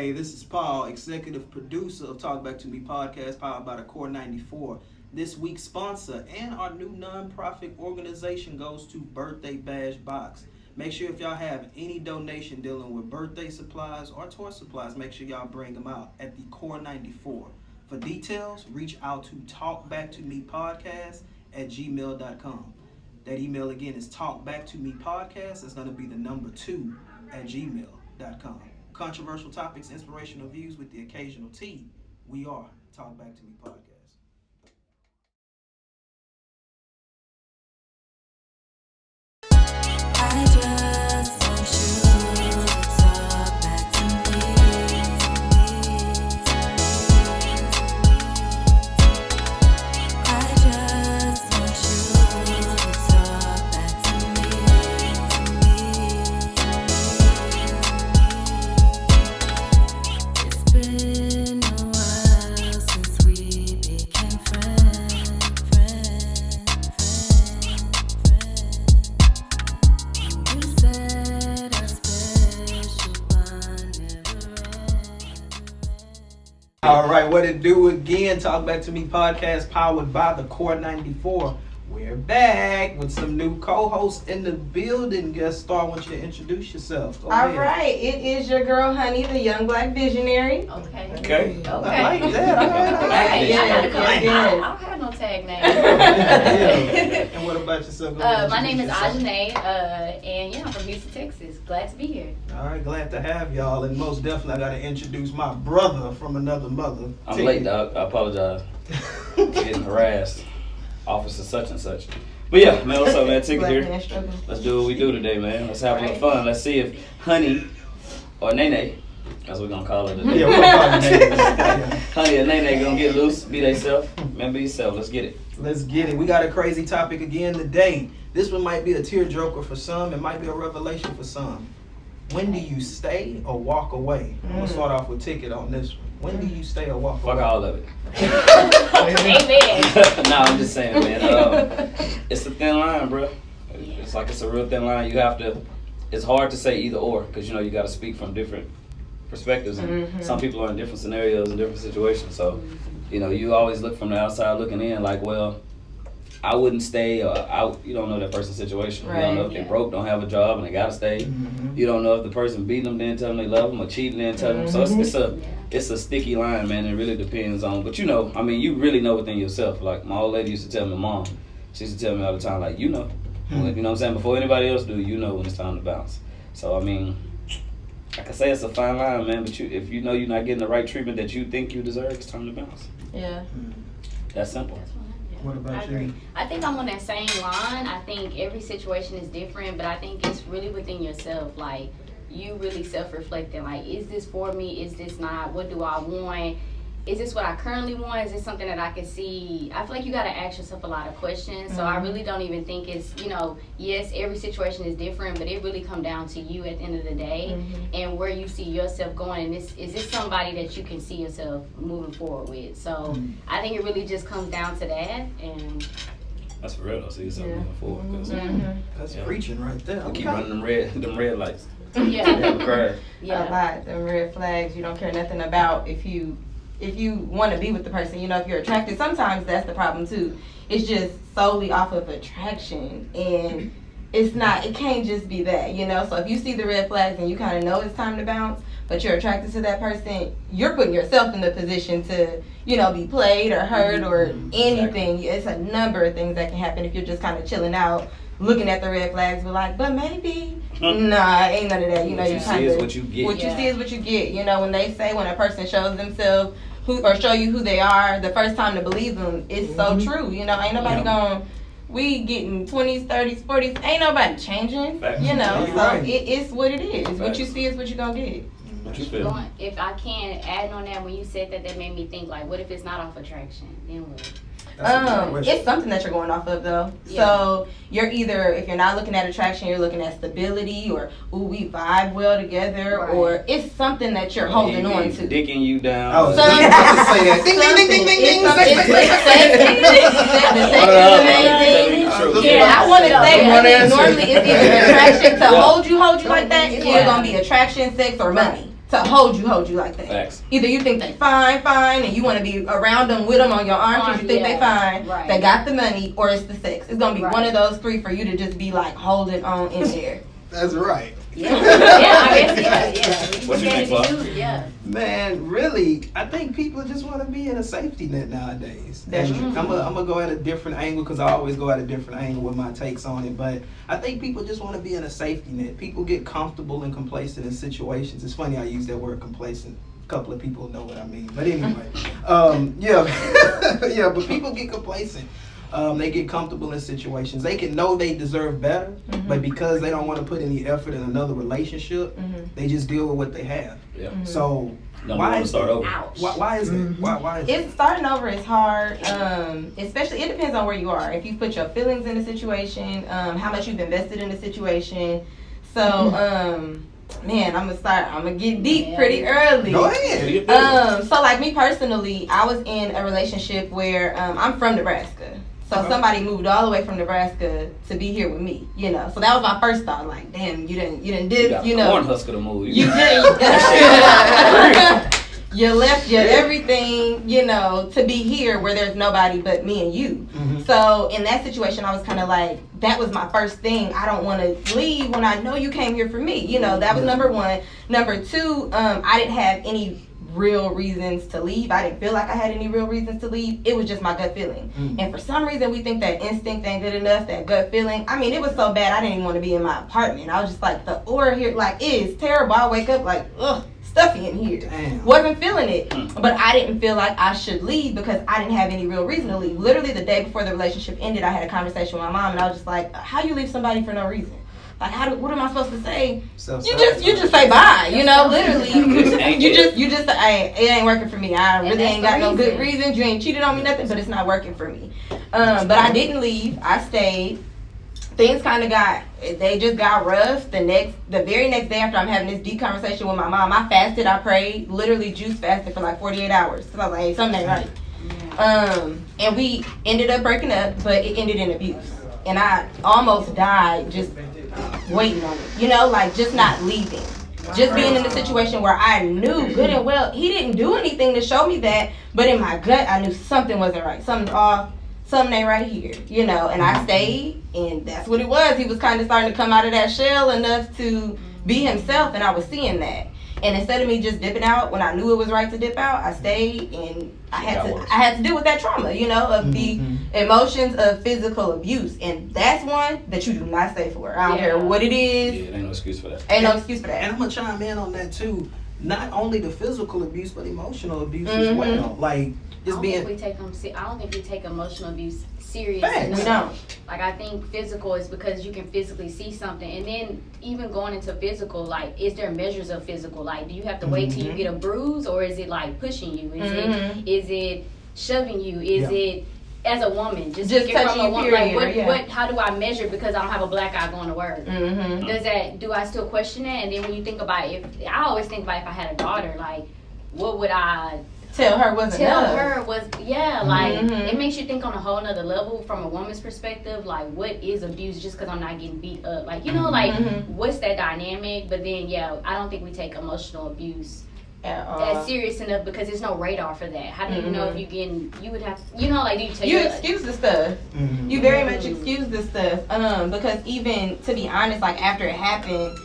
Hey, this is Paul, executive producer of TalkBack2Me podcast, powered by the Core 94. This week's sponsor and our new non-profit organization goes to Birthday Bash Box. Make sure if y'all have any donation dealing with birthday supplies or toy supplies, make sure y'all bring them out at the Core 94. For details, reach out to talkback2mepodcast@gmail.com. That email again is talkback2mepodcast. It's going to be the number 2 at gmail.com. Controversial topics, inspirational views with the occasional tea. We are Talk Back to Me Podcast. I just want you to talk back to me. I just want you to talk back to me. It's been a while since we became friends. You said our special bond never ends. All right, what it do again? Talk Back to Me Podcast, powered by the Core 94. We're back with some new co-hosts in the building. Guest star, I want you to introduce yourself. Go All ahead. right, it is your girl, Honey, the young black visionary. Okay. Okay. Okay. I like that. All right. Alright, Yes, I gotta come yes, in. yes. I don't have no tag name. Yeah. And what about yourself? Go ahead, My name is introduce yourself. Ajane, and I'm from Houston, Texas. Glad to be here. All right, glad to have y'all. And most definitely, I got to introduce my brother from another mother. I'm late, dog. I apologize. Getting harassed. Officer such and such. But yeah, man, what's up, man? Ticket Black here. man struggle. Let's do what we do today, man. Let's have a little Right. fun. Let's see if Honey or Nene, as we're gonna call it today. Yeah, we'll call you names. Yeah. Honey or Nene gonna get loose, be they self. Man, be yourself. Let's get it. Let's get it. We got a crazy topic again today. This one might be a tearjerker for some. It might be a revelation for some. When do you stay or walk away? I'm going to start off with Ticket on this one. When do you stay or walk Fuck away? all of it. Amen. Nah, I'm just saying, man. It's a thin line, bro. It's like it's a real thin line. You have to. It's hard to say either or because you got to speak from different perspectives, and some people are in different scenarios and different situations. So, you always look from the outside looking in, like, well, I wouldn't stay, or you don't know that person's situation. You don't know if they broke, don't have a job, and they gotta stay. You don't know if the person beating them didn't tell them they love them, or cheating didn't tell them. So it's a sticky line, man. It really depends on, but you really know within yourself. Like my old lady used to tell me, mom, she used to tell me all the time, like, you know what I'm saying? Before anybody else do, you know when it's time to bounce. So, I mean, like I say, it's a fine line, man, but if you know you're not getting the right treatment that you think you deserve, it's time to bounce. Yeah. That's simple. What I about agree. you? I think I'm on that same line. I think every situation is different, but I think it's really within yourself. Like, you really self-reflecting. Like, is this for me? Is this not? What do I want? Is this what I currently want? Is this something that I can see? I feel like you got to ask yourself a lot of questions. So I really don't even think it's, yes, every situation is different, but it really come down to you at the end of the day and where you see yourself going. And is this somebody that you can see yourself moving forward with? So I think it really just comes down to that. And That's for real though. See yourself moving forward. 'Cause That's preaching right there. we keep Okay. running them red lights. yeah, Have a crash. A yeah. lot. The red flags you don't care nothing about if you want to be with the person, if you're attracted. Sometimes that's the problem too. It's just solely off of attraction, and it can't just be that, So if you see the red flags and you kind of know it's time to bounce, but you're attracted to that person, you're putting yourself in the position to, be played or hurt or anything. Exactly. It's a number of things that can happen if you're just kind of chilling out, looking at the red flags, but maybe. Nah, ain't none of that. What you see is what you get. What you see is what you get. When they say when a person shows themselves or show you who they are, the first time to believe them, it's so true. Ain't nobody going. We getting 20s, 30s, 40s. Ain't nobody changing. Facts. So Right. it's what it is. What Facts. you see is what you gonna get. What you feel? If I can add on that, when you said that made me think, like, what if it's not off attraction? Then what? That's a good question. It's something that you're going off of though. Yeah. So you're either, if you're not looking at attraction, you're looking at stability, or we vibe well together, Right. or it's something that you're holding on to. Dicking you down. Oh, Some- I was about to say that. Ding, ding, ding, ding, ding, ding. It's sex is amazing. Yeah, I want to say One answer. normally it's either attraction to hold you like that. It's either gonna be attraction, sex, or money to hold you like that. Facts. Either you think they fine, and you want to be around them with them on your arm because you think they fine, right. they got the money, or it's the sex. It's gonna be Right. one of those three for you to just be like holding on in there. That's right. Yeah, I guess, yeah. What you think, Bob? Yeah. Man, really, I think people just want to be in a safety net nowadays. That's And true. I'm gonna go at a different angle because I always go at a different angle with my takes on it. But I think people just want to be in a safety net. People get comfortable and complacent in situations. It's funny I use that word complacent. A couple of people know what I mean. But anyway, yeah, but people get complacent. They get comfortable in situations. They can know they deserve better, but because they don't want to put any effort in another relationship, they just deal with what they have. Yeah. So Don't why want to is start that? over. Ouch. Why is that? Why is It's starting over is hard, especially it depends on where you are. If you put your feelings in the situation, how much you've invested in the situation. So, man, I'm gonna get deep pretty early. Go ahead. So like me personally, I was in a relationship where I'm from Nebraska. So somebody moved all the way from Nebraska to be here with me, you know. So that was my first thought, like, damn, you didn't dip, you know. Corn husker to move. You did. You left your everything, you know, to be here where there's nobody but me and you. So in that situation, I was kind of like, that was my first thing. I don't want to leave when I know you came here for me. You know, that was number one. Number two, I didn't have any real reasons to leave. I didn't feel like I had any real reasons to leave. It was just my gut feeling. And for some reason, we think that instinct ain't good enough, that gut feeling. I mean, it was so bad, I didn't even want to be in my apartment. I was just like, the aura here, like, it is terrible. I wake up like, ugh, stuffy in here. Damn. Wasn't feeling it. But I didn't feel like I should leave because I didn't have any real reason to leave. Literally the day before the relationship ended, I had a conversation with my mom, and I was just like, how you leave somebody for no reason? Like, what am I supposed to say? You just say bye, you know, literally. you just say, hey, it ain't working for me. I really ain't got no good reasons. You ain't cheated on me, nothing, but it's not working for me. But I didn't leave. I stayed. Things kind of they just got rough. The very next day after I'm having this deep conversation with my mom, I fasted, I prayed, literally juice fasted for like 48 hours. Cause I was like, hey, something ain't right. And we ended up breaking up, but it ended in abuse. And I almost died just waiting on it, you know, like just not leaving. Just being in a situation where I knew good and well he didn't do anything to show me that, but in my gut I knew something wasn't right. Something's off. Something ain't right here, you know. And I stayed, and that's what it was. He was kind of starting to come out of that shell enough to be himself, and I was seeing that. And instead of me just dipping out when I knew it was right to dip out, I stayed, and I had to deal with that trauma, you know, of the emotions of physical abuse. And that's one that you do not stay for. I don't care what it is. Yeah, ain't no excuse for that. Ain't no excuse for that. And I'm gonna chime in on that too. Not only the physical abuse, but emotional abuse as well. Like just I don't think we take emotional abuse serious enough. We don't. Like, I think physical is because you can physically see something, and then even going into physical, like, is there measures of physical? Like, do you have to wait till you get a bruise, or is it like pushing you? Is it shoving you? Is it as a woman just touching from a you, woman? period, Like, how do I measure because I don't have a black eye going to work? Do I still question that? And then when you think about I always think about if I had a daughter, like, what would I tell her wasn't it makes you think on a whole nother level from a woman's perspective, like, what is abuse just because I'm not getting beat up, like, you know, like, what's that dynamic? But then I don't think we take emotional abuse as serious enough because there's no radar for that. How do you know if you would have, you know, like, do you tell you excuse the stuff. You very much excuse the stuff because even to be honest, like, after it happened,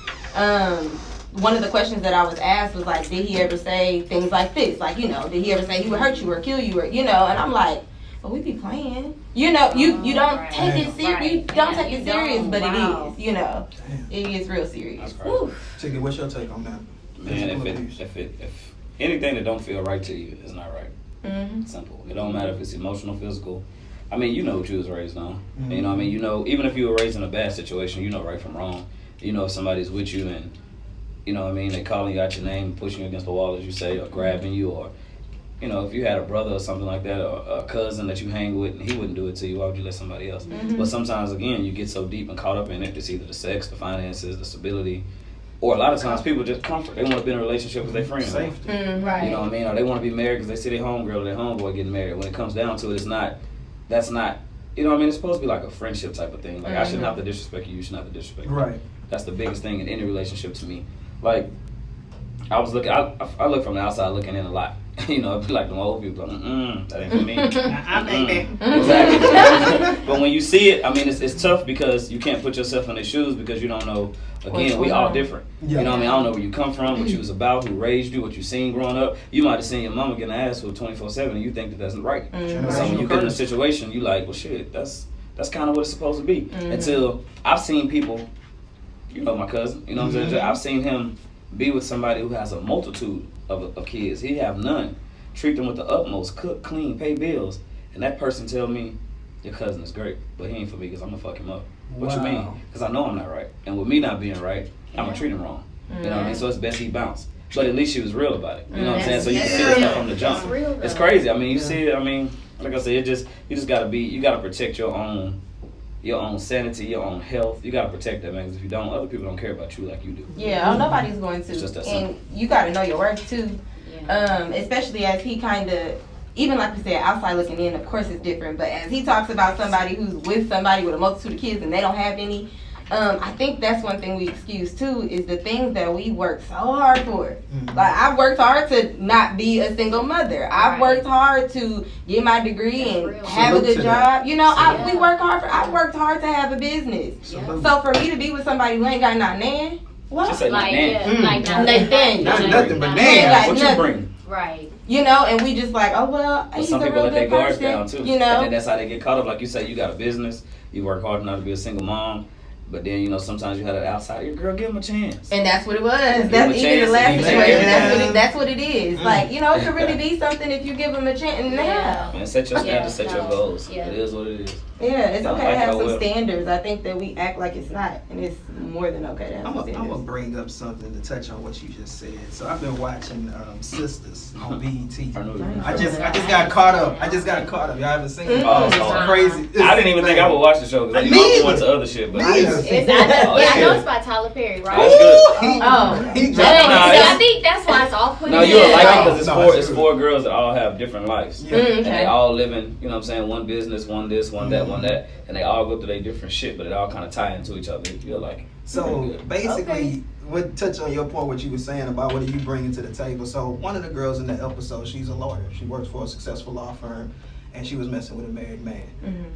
one of the questions that I was asked was like, did he ever say things like this? Like, you know, did he ever say he would hurt you or kill you, or, you know? And I'm like, well, we be playing. You know, you don't take it serious. You don't take it serious, but it is. You know, it is real serious. Chicky, what's your take on that? Man, if anything that don't feel right to you is not right. Simple. It don't matter if it's emotional, physical. I mean, you know what you was raised on. You know what I mean? You know, even if you were raised in a bad situation, you know right from wrong. You know if somebody's with you and, you know what I mean, they calling you out your name, pushing you against the wall, as you say, or grabbing you, or, you know, if you had a brother or something like that, or a cousin that you hang with, and he wouldn't do it to you, why would you let somebody else? But sometimes, again, you get so deep and caught up in it, it's either the sex, the finances, the stability, or a lot of times people just comfort. They want to be in a relationship with their friends. Safety. Right. You know what I mean? Or they want to be married because they see their homegirl or their homeboy getting married. When it comes down to it, that's not, you know what I mean? It's supposed to be like a friendship type of thing. Like, I shouldn't have to disrespect you, you shouldn't have to disrespect me. Right. That's the biggest thing in any relationship to me. Like, I was looking. I look from the outside looking in a lot. You know, it'd be like the old people. That ain't for me. I think that. Exactly. But when you see it, I mean, it's tough because you can't put yourself in their shoes because you don't know. Again, we all different. Yeah. You know what I mean? I don't know where you come from, what you was about, who raised you, what you seen growing up. You might have seen your mama getting ass for 24/7, and you think that that's right. So when you get in a situation, you like, well, shit, that's kind of what it's supposed to be. Until I've seen people, you know, my cousin, you know what I'm saying? I've seen him be with somebody who has a multitude of kids. He have none. Treat them with the utmost. Cook, clean, pay bills. And that person tell me, your cousin is great, but he ain't for me because I'm going to fuck him up. What you mean? Because I know I'm not right. And with me not being right, I'm going to treat him wrong. You know what I mean? So it's best he bounce. But at least she was real about it. You know what I'm saying? So you can see the stuff from the jump. It's crazy. I mean, you see it. I mean, like I said, you just got to protect your own sanity, your own health. You gotta protect that, man. Because if you don't, other people don't care about you like you do. Yeah, nobody's going to. It's just that and simple. you gotta know your worth too. Yeah. Especially as he kind of, even like we said, outside looking in, of course it's different. But as he talks about somebody who's with somebody with a multitude of kids and they don't have any, I think that's one thing we excuse too is the things that we work so hard for. Like I've worked hard to not be a single mother. I've worked hard to get my degree and have a good job. You know, we work hard for. I've worked hard to have a business. So for me to be with somebody who ain't got nothing, what? She said Like, Nathan. like Nathan. Not nothing but Ain't man. got What you nothing. bring? Right. You know, and we just like, oh well, But he's some a people real let their good guards person. down too. You know, And then that's how they get caught up. Like you say, you got a business, you work hard not to be a single mom. But then, you know, sometimes you have that outside, your girl, give him a chance. and that's what it was. Give That's him a even chance the last and he situation. take That's what it is. Like, you know, it could really be something if you give him a chance. Now, Man, set your standards, set your no. goals. Yeah. It is what it is. yeah, it's Don't okay to like have it, I some will. standards. I think that we act like it's not, and it's more than okay to have I'm some gonna standards. bring up something to touch on what you just said. So I've been watching Sisters on BET. I know you. I just got caught up. Y'all haven't seen it? Oh, It's oh. crazy. I didn't even think I would watch the show because Me you know I'm either. to other shit. But Me either. I know it's by Tyler Perry, right? That's good. He Nah, I it's- think that's why it's off-putting. No, you'll like it because No, it's four girls that all have different lives. Yeah. And they all living, you know what I'm saying, one business, one this, one that, one that. And they all go through their different shit, but it all kind of tie into each other. You'll like it. So basically, what touch on your point, what you were saying about what are you bringing to the table. So one of the girls in the episode, she's a lawyer. She works for a successful law firm, and she was messing with a married man.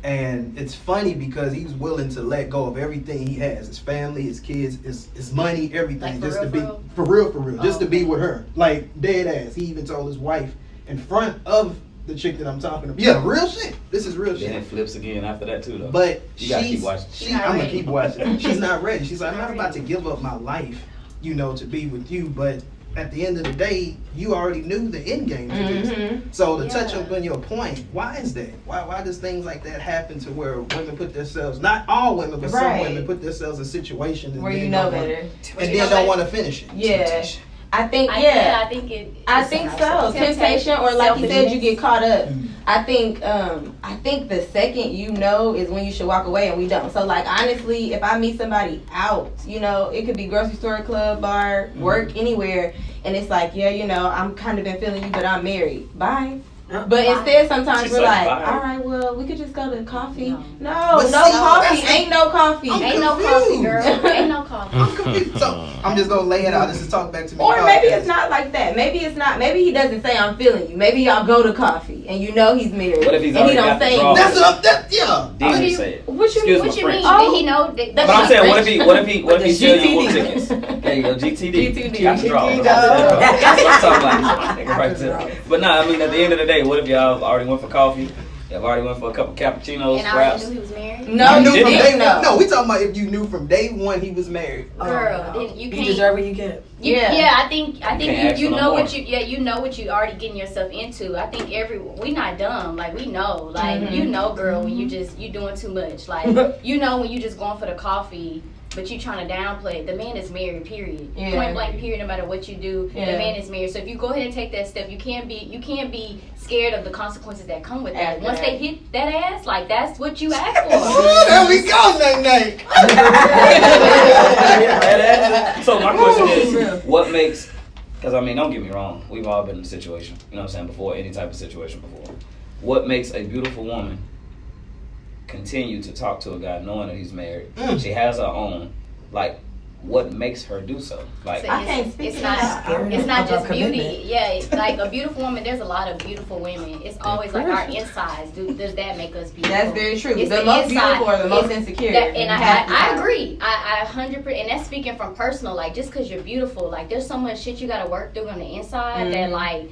And it's funny because he's willing to let go of everything he has, his family, his kids, his money, everything, Like, just to be for real? for real, just to be with her, like dead ass. He even told his wife in front of the chick that I'm talking about. Yeah, real shit. This is real Then shit. it flips again after that too, though. But You gotta keep watching. I'm gonna keep watching. She's not ready. She's like, I'm not about to give up my life, you know, to be with you. But at the end of the day, you already knew the end game to this. So to touch up on your point, why is that? Why does things like that happen to where women put themselves, not all women, but some Right. women put themselves in situations and Where then you know don't wanna- better. and then don't want to finish it. Yeah. I think, I think it. I think so. Temptation, or like you said, you get caught up. Mm. I think the second you know is when you should walk away, and we don't. So like honestly, if I meet somebody out, you know, it could be grocery store, club, bar, work, anywhere, and it's like, yeah, you know, I'm kind of been feeling you, but I'm married. Bye. But instead, sometimes She's we're like, like, bye. all right, well, we could just go to coffee. No. No, But no see, coffee. that's- Ain't no coffee. I'm Ain't no confused. coffee, girl. Ain't no coffee. I'm confused. So I'm just gonna lay it out. This is Talk Back to Me. Or maybe podcast. it's not like that. Maybe it's not. Maybe he doesn't say I'm feeling you. Maybe y'all go to coffee and you know he's married. What if he's and he already don't got the say draw? That's up. That yeah. Then you say it. What you Excuse What my you French. mean? Oh. Did he know that? That's But I'm saying, what if he The sell you wolf GTD. tickets? There you go, GTD. GTD. Got the draw. GTD. That's what I'm talking about. Nigga right there. But nah, I mean, at the end of the day, what if y'all already went for coffee? Y'all already went for a couple cappuccinos, And I already fraps. knew he was married. No, You you knew from day didn't one. know. No, we talking about if you knew from day one he was married. Girl, then you You can't. deserve what you get. Yeah. Yeah, I think can't you ask for no know more. what you know what you already getting yourself into. I think we not dumb. Like we know. Like you know, girl, when you doing too much. Like you know when you just going for the coffee, but you trying to downplay it. The man is married, period. Yeah. Point blank, period. No matter what you do, Yeah. the man is married. So if you go ahead and take that step, you can't be scared of the consequences that come with that. After Once that. they hit that ass, like that's what you asked for. Oh, there we go, Nate. So my question is, what makes? Because I mean, don't get me wrong, we've all been in a situation. You know what I'm saying? Before any type of situation before. What makes a beautiful woman continue to talk to a guy knowing that he's married? She has her own. Like, what makes her do so. Like, I can't speak It's to not. that. It's not just About beauty. commitment. Yeah, it's like a beautiful woman. There's a lot of beautiful women. It's always like our insides. Does that make us beautiful? That's very true. It's The most inside. beautiful are the most It's- insecure. And Half the I time. agree. I 100%. And that's speaking from personal. Like, just because you're beautiful, like, there's so much shit you got to work through on the inside that, like,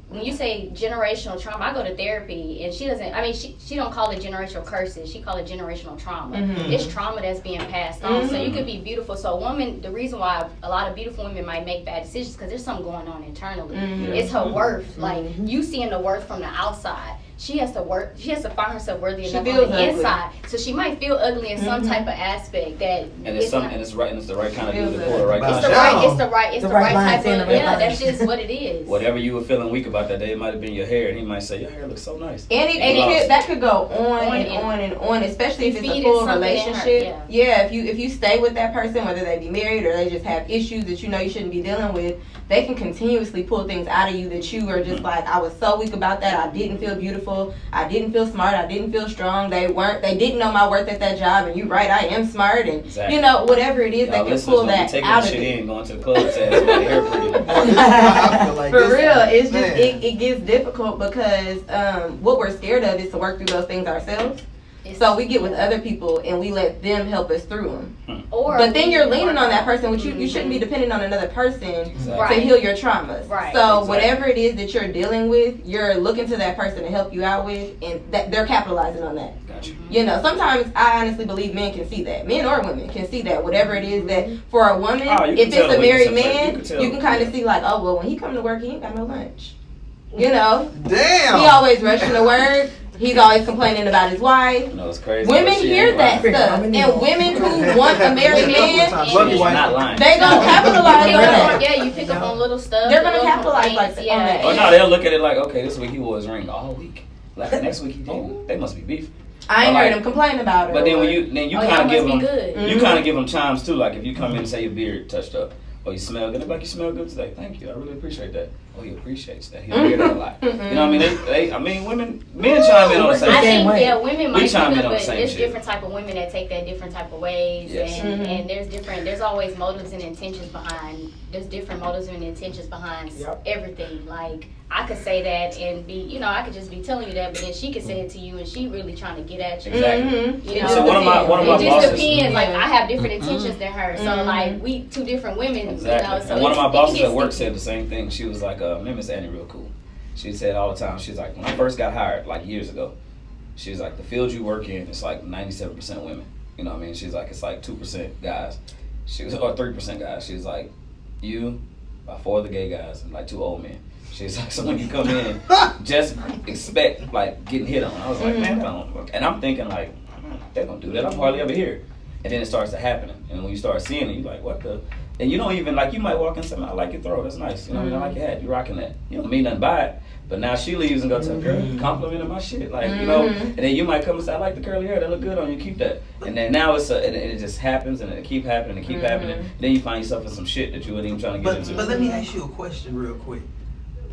when you say generational trauma, I go to therapy and she doesn't. I mean, she don't call it generational curses. She call it generational trauma. It's trauma that's being passed on. So you could be beautiful. So a woman, the reason why a lot of beautiful women might make bad decisions because there's something going on internally. It's her worth. Like you seeing the worth from the outside. She has to work. She has to find herself worthy enough on feels the ugly. inside. So she might feel ugly in some type of aspect that. and it's something, and it's right, and it's the right kind of Feels dude to good. pull the right It's kind the of right. shit. It's the The right right type lines in of. the right Yeah, that's lines. just what it is. Whatever you were feeling weak about that day, it might have been your hair, and he might say, your hair looks so nice. And it, And and lost. that could go on On and and- on and on, especially if it's a Feeding full something in her, relationship. yeah. If you stay with that person, whether they be married or they just have issues that you know you shouldn't be dealing with, they can continuously pull things out of you that you are just like, I was so weak about that. I didn't feel beautiful. I didn't feel smart. I didn't feel strong. They didn't know my worth at that job. And you're right, I am smart. And Exactly. you know, whatever it is, Y'all they can listeners pull gonna be that taking out this of shit you. in, going to the club saying somebody hair pretty. I feel like For this- real, it's just man. it gets difficult because what we're scared of is to work through those things ourselves. So we get with other people and we let them help us through them. Or But then you're we leaning work on that person, which you shouldn't be Mhm. dependent on another person Exactly. to heal your traumas. Right. So Exactly. whatever it is that you're dealing with, you're looking to that person to help you out with, and that they're capitalizing on that. Gotcha. You know, sometimes I honestly believe men can see that. Men or women can see that. Whatever it is that for a woman, Oh, you if can tell it's a the married weakness at man, first. You you can can tell. kind of see like, oh well, when he come to work, he ain't got no lunch. You know, Damn. he always rushing to work. He's always complaining about his wife. No, it's crazy. Women but she hear ain't that lying. stuff, and women who want a married man, She's not lying. they gonna capitalize on pick up on, that. yeah, you pick up on little stuff. They're the gonna little capitalize like complaints, that- on that. Oh no, they'll look at it like, okay, this week he wore his ring all week. Like next week he didn't. They must be beef. I ain't But heard like- him complain about it. But then or- when you Oh, kind y'all of give must them, be good. you kind of give them chimes too. Like if you come in and say your beard touched up, or you smell good, they're like you smell good today. Thank you, I really appreciate that. Oh, he appreciates that. He hear that a lot. You know what I mean? I mean, men chime in on the same I thing. think way. women might chime pick in up, on the but same there's shit. different type of women that take that different type of ways, Yes. and there's always motives and intentions behind. There's different motives and intentions behind everything. Like I could say that and be, you know, I could just be telling you that, but then she could say it to you and she really trying to get at you. Exactly. You know, So one of my it just bosses. depends. Like Yeah. I have different intentions than her, so like we two different women. Exactly. You know, so and one of my it can bosses get at work sticky. said the same thing. She was like, Miss Annie, real cool. She said all the time, she's like, when I first got hired, like years ago, she was like, the field you work in, it's like 97% women. You know what I mean? She's like, it's like 2% guys. She was, or 3% guys. She was like, you, about 4 of the gay guys, and like 2 old men. She's like, so when you come in, just expect like getting hit on. I was like, man, that don't work. And I'm thinking like, they don't do that. I'm hardly ever here. And then it starts to happen. And when you start seeing it, you're like, what the? And you don't even, like, you might walk in and say, I like your throw, that's nice. You know what I mean? I like your hat, you rocking that. You don't mean nothing by it. But now she leaves and goes to her girl, complimenting my shit. Like, you know, and then you might come and say, I like the curly hair, that look good on you, keep that. And then now and it just happens and it keep happening and keep happening. And then you find yourself in some shit that you weren't even trying to get into. But let me ask you a question real quick.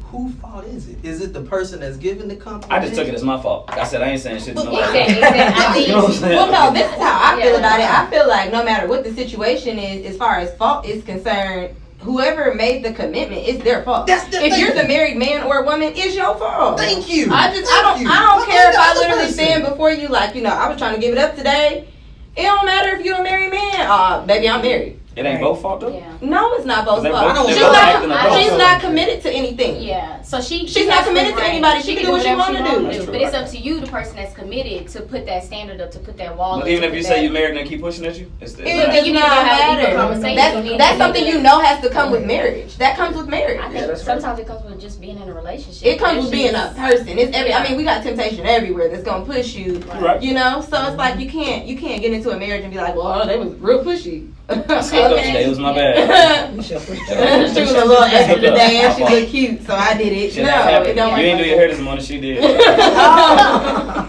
Whose fault is it? Is it the person that's giving the compliment? I just took it as my fault. I said, I ain't saying shit to nobody. Exactly. I think, You know what I'm saying? Well, no, this is how I feel Yeah. about it. I feel like no matter what the situation is, as far as fault is concerned, whoever made the commitment, it's their fault. That's the if thing. you're the married man or woman, it's your fault. Thank you. I Thank don't you. care But if I the literally person- stand before you like, you know, I was trying to give it up today. It don't matter if you're a married man. Baby, I'm married. It ain't both fault though? yeah. No, it's not both They're fault. both- they're She's both not, acting adults. she's not committed to anything. Yeah, so she's not has committed to free reign. anybody. She can do what she whatever wanna do. That's do. true. But it's up to you, the person that's committed, to put that standard up, to put that wall up. But even to if you put say that- you're married and they keep pushing at you, it's It not. does You need not to have an equal matter. conversation. You need That's to something be you good. know has to come with marriage. That comes with marriage. I think that's right. sometimes it comes with just being in a relationship. It comes with being a person. It's every. I Yeah. mean, we got temptation everywhere that's gonna push you. Right. You know, so it's like you can't get into a marriage and be like, well, they was real pushy. I skipped up today, it was my bad. We shall push She was a little extra today and she looked cute, so I did it. Shit No, happened. it don't You work ain't do like your that. hair this morning, she did.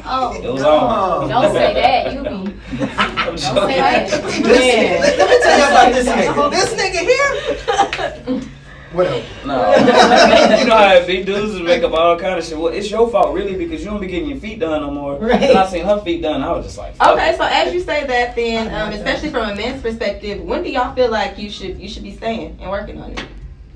Oh, It was on. don't say that. You be. I'm Don't say joking. that. Let me tell you about this nigga. This nigga here, Whatever. No. You know how it be, dudes make up all kind of shit. Well, it's your fault, really, because you don't be getting your feet done no more. Right. And I seen her feet done, I was just like, fuck Okay, it. so as you say that, then, especially from a man's perspective, when do y'all feel like you should be staying and working on it?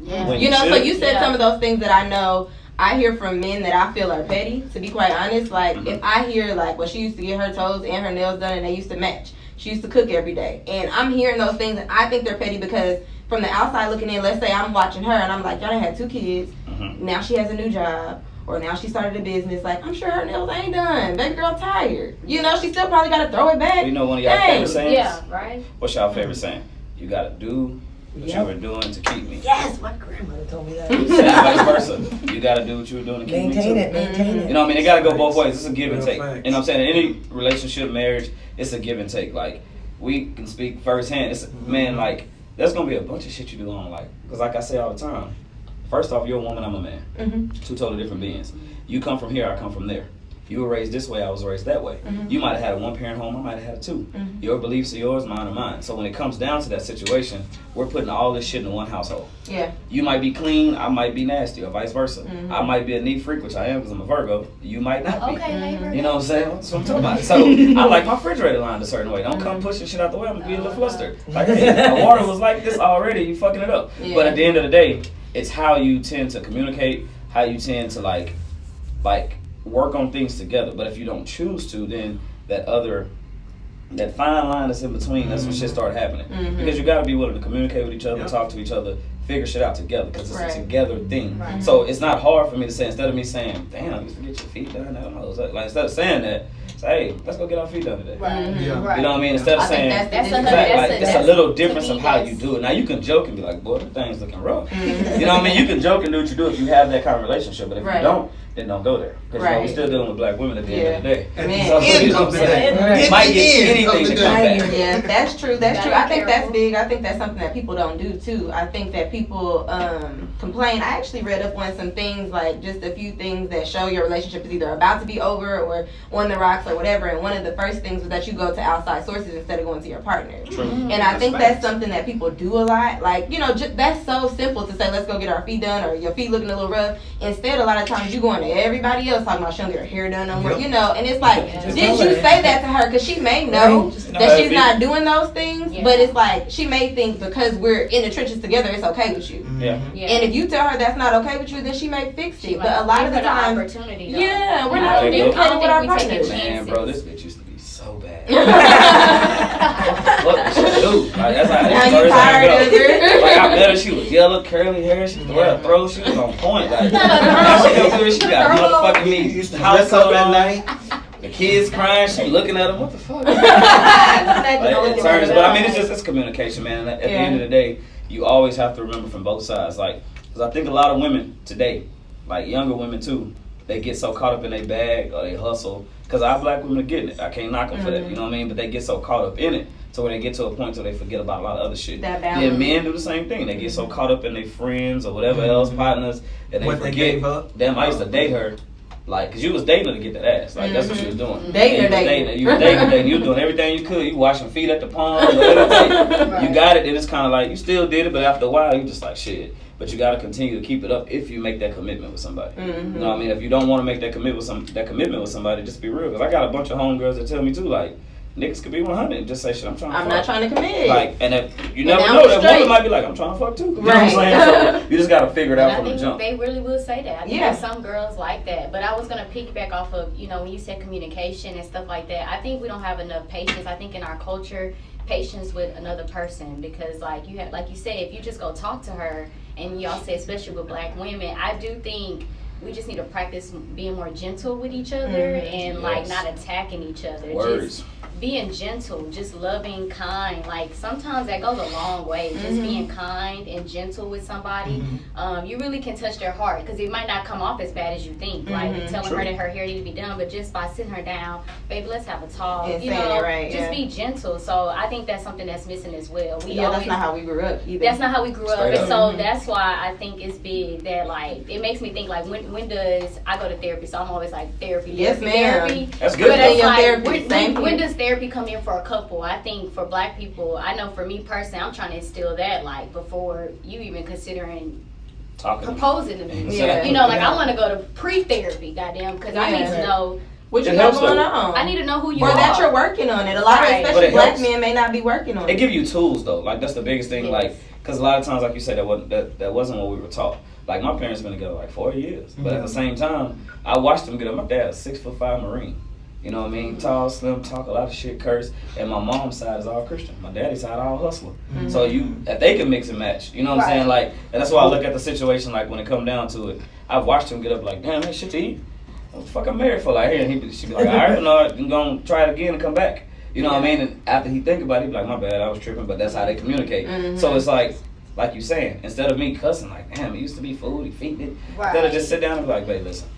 Yeah. When You know, so should. you said some of those things that I know I hear from men that I feel are petty, to be quite honest. Like, if I hear, like, well, she used to get her toes and her nails done and they used to match. She used to cook every day. And I'm hearing those things and I think they're petty because from the outside looking in, let's say I'm watching her and I'm like, y'all done had 2 kids. Now she has a new job. Or now she started a business. Like, I'm sure her nails ain't done. Baby girl tired. You know, she still probably got to throw it back. You know one of y'all Dang. favorite sayings? Yeah, right? What's y'all favorite saying? You gotta do what you were doing to keep me. Yes, my grandmother told me that. And vice versa. You gotta do what you were doing to keep me too. Maintain it. You know what I mean? It gotta go both ways. It's a give and Real take. facts. You know what I'm saying? In any relationship, marriage, it's a give and take. Like, we can speak firsthand. It's, man, like, there's gonna be a bunch of shit you do on, like, because like I say all the time, first off, you're a woman, I'm a man. 2 totally different beings. You come from here, I come from there. You were raised this way, I was raised that way. You might have had a 1-parent home, I might have had a 2. Your beliefs are yours, mine are mine. So when it comes down to that situation, we're putting all this shit in one household. Yeah. You might be clean, I might be nasty, or vice versa. I might be a neat freak, which I am because I'm a Virgo. You might not be. Okay, neighbor. You know what I'm saying? That's what I'm talking about. So I like my refrigerator lined a certain way. Don't come pushing shit out the way. I'm gonna be a little flustered. Like, hey, my water was like this already. You fucking it up. Yeah. But at the end of the day, it's how you tend to communicate, how you tend to like work on things together. But if you don't choose to, then that fine line that's in between, that's when shit start happening. Because you gotta be willing to communicate with each other, talk to each other, figure shit out together, because it's a together thing. Right. So it's not hard for me to say, instead of me saying, damn, I used to get your feet done, I don't know. Like, instead of saying that, say, hey, let's go get our feet done today. Right. Yeah. Right. You know what I mean? Instead of I think saying, that's the That's difference. another- like, that's it's a little difference to me, of how you that's- do it. Now you can joke and be like, boy, them things looking rough. You know what I mean? You can joke and do what you do if you have that kind of relationship, but if Right. you don't, then don't go there. Because you know, we're Right. still dealing with black women at the end of the day. At Man. the end you know of what the I'm saying? day. Right. Might At get the end anything of to the come day. back. Yeah, that's true. That's Gotta true. I be think that's careful. big. I think that's something that people don't do too. I think that people complain. I actually read up on some things, like just a few things that show your relationship is either about to be over or on the rocks or whatever. And one of the first things was that you go to outside sources instead of going to your partner. True. And I think that's something that people do a lot. Like, you know, that's so simple to say, let's go get our feet done, or your feet looking a little rough. Instead, a lot of times you going to everybody else talking about she don't get her hair done no more, Yep. you know. And it's like, Yeah. did you say that to her? Because she may know that she's not doing those things, Yeah. but it's like she may think because we're in the trenches together, it's okay with you. Yeah. Yeah. And if you tell her that's not okay with you, then she may fix She it. might But a lot give of the her time, opportunity, though. yeah, we're I not don't think- communicating with our we take partners. it Man, chances. bro, this bitch used to be so bad. What did she do? Like, that's how Now that's you the first time tired I of go. her? Like, I met her, she was yellow, curly hair, she used to wear a throw, she was on point. Like, now she comes through, she got motherfucking You me. used to House dress up coat at on, night. the kids crying, she looking at them, what the fuck? Like, it turns, but I mean, it's communication, man. And at the end of the day, you always have to remember from both sides. Like, because I think a lot of women today, like younger women too, they get so caught up in their bag or they hustle. Because our black women are getting it. I can't knock them for that, you know what I mean? But they get so caught up in it, so when they get to a point where they forget about a lot of other shit. That Yeah, balance. men do the same thing. They get so caught up in their friends or whatever else, partners, and they What they forget. gave up. Damn, I used to date her. Like, cause you was dating her to get that ass. Like, that's what you was doing. Dating her, And dating. you were dating. You were doing everything you could. You washing feet at the pond. Whatever. You got it. Then it's kind of like, you still did it, but after a while, you just like, shit. But you got to continue to keep it up if you make that commitment with somebody. You know what I mean? If you don't want to make that commitment with somebody, just be real. Cause I got a bunch of homegirls that tell me too, like, niggas could be 100 and just say, shit, I'm trying to fuck. I'm not trying to commit. Like, and if you And never now know, I'm that straight. woman might be like, I'm trying to fuck too. You know what I'm Right. saying? So you just got to figure it out And I from the think jump. they really will say that. I think Yeah. there's some girls like that. But I was going to piggyback off of, you know, when you said communication and stuff like that, I think we don't have enough patience. I think in our culture, patience with another person, because like you said, if you just go talk to her, and y'all say especially with black women, I do think we just need to practice being more gentle with each other and like Yes. not attacking each other. Words. Just being gentle, just loving, kind. Like sometimes that goes a long way. Just being kind and gentle with somebody, you really can touch their heart, because it might not come off as bad as you think. Like telling her that her hair needs to be done, but just by sitting her down, baby, let's have a talk. And you saying know, it right, just yeah. be gentle. So I think that's something that's missing as well. We Yeah, always, that's not how we grew up either. that's not how we grew up, Straight and up. so that's why I think it's big that like it makes me think like when does I go to therapy? So I'm always like therapy, Yes, therapy, ma'am. therapy. That's good. But Stay it's in like therapy, same when here. does therapy come in for a couple? I think for black people, I know for me personally, I'm trying to instill that like before you even considering talking to me. proposing to me. Yeah. You know, like I want to go to pre-therapy, goddamn, because I need to know. What you It got helps going though. on? I need to know who you or are. that you're working on it. A lot of, Right. But especially it black helps. men, may not be working on It it. give you tools though. Like that's the biggest thing. Yes. Like, cause a lot of times, like you said, that wasn't what we were taught. Like my parents been together like 4 years, but at the same time, I watched them get up. My dad's 6'5" Marine. You know what I mean? Tall, slim, talk a lot of shit, curse. And my mom's side is all Christian. My daddy's side all hustler. So if they can mix and match, you know what I'm saying? Like, and that's why I look at the situation. Like when it come down to it, I've watched him get up like, damn, ain't shit to eat. What the fuck I'm married for? Like, here, and she'd be like, all right, no, I'm gonna try it again and come back. You know what I mean? And after he think about it, he be like, my bad, I was tripping. But that's how they communicate. So it's like you saying, instead of me cussing, like, damn, it used to be food, he feed it. Instead of just sit down and be like, babe, listen,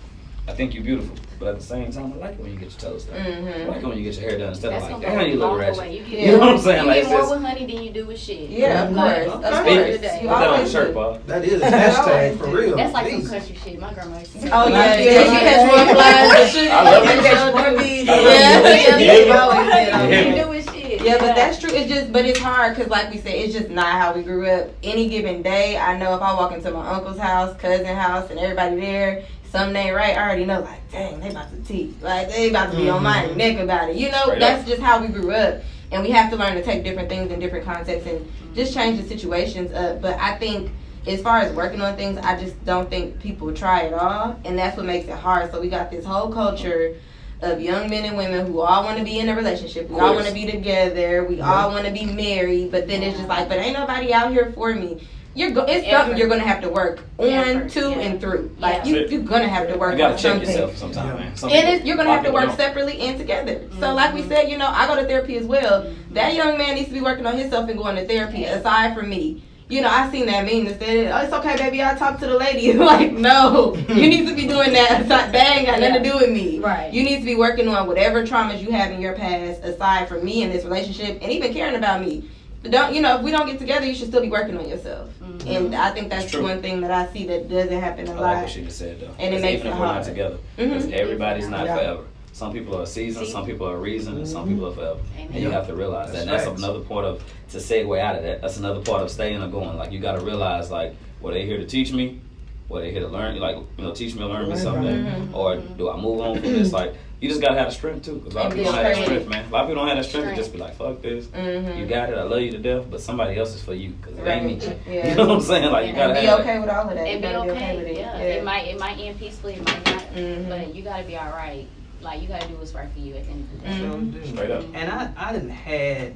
I think you're beautiful, but at the same time, I like it when you get your toes done. I like it when you get your hair done instead That's of like, gonna damn, go you a look long ratchet. way. You know what I'm saying? You Like, get it's more just, with honey than you do with shit. Yeah, of Like, course. okay. Of Speak. course. Put that You on the always shirt, do. Bob. That is a hashtag for real. That's like some Please. country shit. My grandma used to say. Oh yeah, Yeah, yeah. You catch more flies and shit. I love You it. catch more bees. I love Yeah, it. yeah, Yeah. you always say that. Yeah. You do with shit. Yeah, but that's true. It's just, but it's hard because, like we said, it's just not how we grew up. Any given day, I know if I walk into my uncle's house, cousin house, and everybody there, something ain't right. I already know, like, dang, they about to teach. Like, they about to be on my neck about it. You know, Straight that's up. just how we grew up, and we have to learn to take different things in different contexts and just change the situations up. But I think, as far as working on things, I just don't think people try at all, and that's what makes it hard. So we got this whole culture of young men and women who all want to be in a relationship. We all want to be together. We all want to be married. But then it's just like, but ain't nobody out here for me. It's something you're gonna have to work on, Effort, to, yeah. and through. Yeah. Like you're gonna have to work You gotta on check something. yourself sometimes, man. Some And people- you're gonna a lot have to of work people don't. separately and together. So, like we said, I go to therapy as well. That young man needs to be working on himself and going to therapy. Aside from me, I seen that meme that said, "Oh, it's okay, baby. I'll talk to the lady." Like, no, you need to be doing that. That ain't got nothing to do with me. Right. You need to be working on whatever traumas you have in your past, aside from me in this relationship, and even caring about me. But don't, if we don't get together, you should still be working on yourself. And I think that's True. one thing that I see that doesn't happen a I lot. like what she just said though. And it 'Cause makes even it if we're not hard. together, Mhm. 'cause everybody's not Yeah. forever. Some people are a season, some people are a reason, and some people are forever. Amen. And you have to realize that. That's And that's facts. another part of, to segue out of that, that's another part of staying or going. Like, you got to realize, like, were they here to teach me? Were they here to learn? Like, teach me or learn me something? Or do I move on from this? Like, you just got to have the strength, too. Because a lot of And be people don't have that afraid. strength, man. A lot of people don't have that strength to just be like, fuck this. You got it. I love you to death. But somebody else is for you. Because it ain't me. Yeah. You know what I'm saying? Like, you got to And be have okay with all of that. You And be gotta okay. with it. Yeah. It might end peacefully, it might not. Mhm. But you gotta be all right. Like, you gotta do what's right for you at the end of the day. Mhm. Straight up. And I didn't had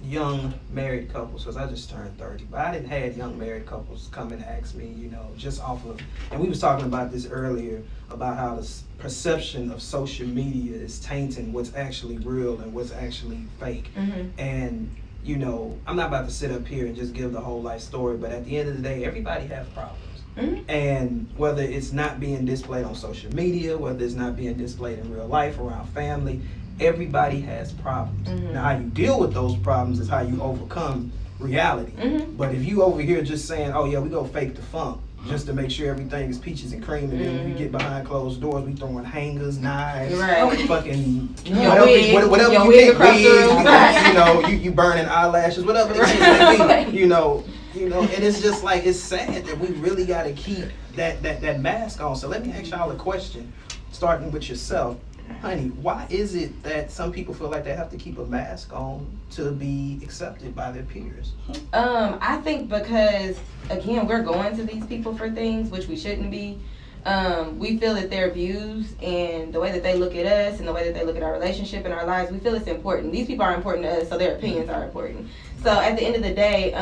young married couples, because I just turned 30, but I didn't had young married couples come and ask me, just off of, and we was talking about this earlier, about how the perception of social media is tainting what's actually real and what's actually fake. And I'm not about to sit up here and just give the whole life story, but at the end of the day, everybody has problems. And whether it's not being displayed on social media, whether it's not being displayed in real life around family, everybody has problems. Now, how you deal with those problems is how you overcome reality. But if you over here just saying, oh yeah, we go fake the funk just to make sure everything is peaches and cream, and then we get behind closed doors, we throwing hangers, knives, Right. fucking Your wig, whatever your you wig think, across the room. wigs, you burning eyelashes, whatever the case may be, and it's just like, it's sad that we really got to keep that mask on. So let me ask y'all a question, starting with yourself. Honey, why is it that some people feel like they have to keep a mask on to be accepted by their peers? I think because, again, we're going to these people for things which we shouldn't be. We feel that their views and the way that they look at us and the way that they look at our relationship and our lives, we feel it's important. These people are important to us, so their opinions are important. So at the end of the day,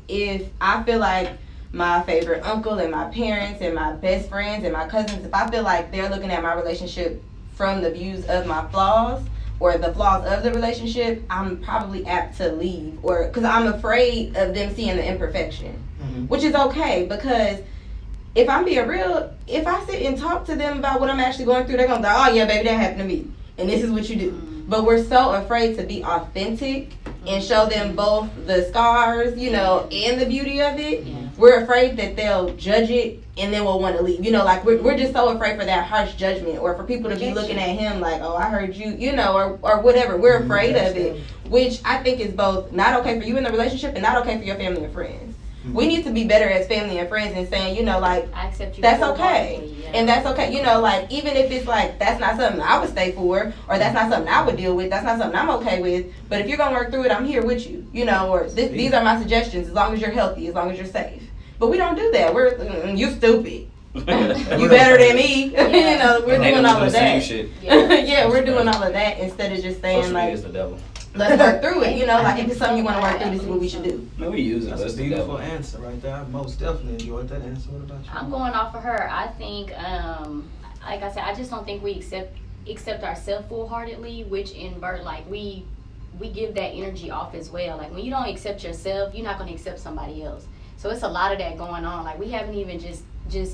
if I feel like my favorite uncle and my parents and my best friends and my cousins, if I feel like they're looking at my relationship from the views of my flaws or the flaws of the relationship, I'm probably apt to leave, or because I'm afraid of them seeing the imperfection, which is okay, because if I'm being real, if I sit and talk to them about what I'm actually going through, they're going to go, oh yeah, baby, that happened to me, and this is what you do. But we're so afraid to be authentic and show them both the scars, and the beauty of it. We're afraid that they'll judge it and then we'll want to leave. We're just so afraid for that harsh judgment, or for people to be looking at him like, oh, I heard you, or whatever. We're afraid of it, which I think is both not okay for you in the relationship and not okay for your family and friends. We need to be better as family and friends and saying, you know, like, I accept you. that's okay. wholeheartedly, yeah. And that's okay. You know, like, even if it's like, that's not something I would stay for, or that's not something I would deal with, that's not something I'm okay with, but if you're going to work through it, I'm here with you. You know, or these are my suggestions, as long as you're healthy, as long as you're safe. But we don't do that. We're, you stupid. You better than me. You know, we're doing all of that. Shit. Yeah, we're doing all of that instead of just saying, Social like, media is the devil. let's work through it. You know, like, if it's something you want to work through, this is what we should do. Man, we use it. That's That's a the beautiful devil. answer right there. I most definitely enjoyed that answer. What about you? I'm going off of her. I think, like I said, I just don't think we accept ourselves full-heartedly, which invert, like, we give that energy off as well. Like, when you don't accept yourself, you're not going to accept somebody else. So it's a lot of that going on. Like, we haven't even just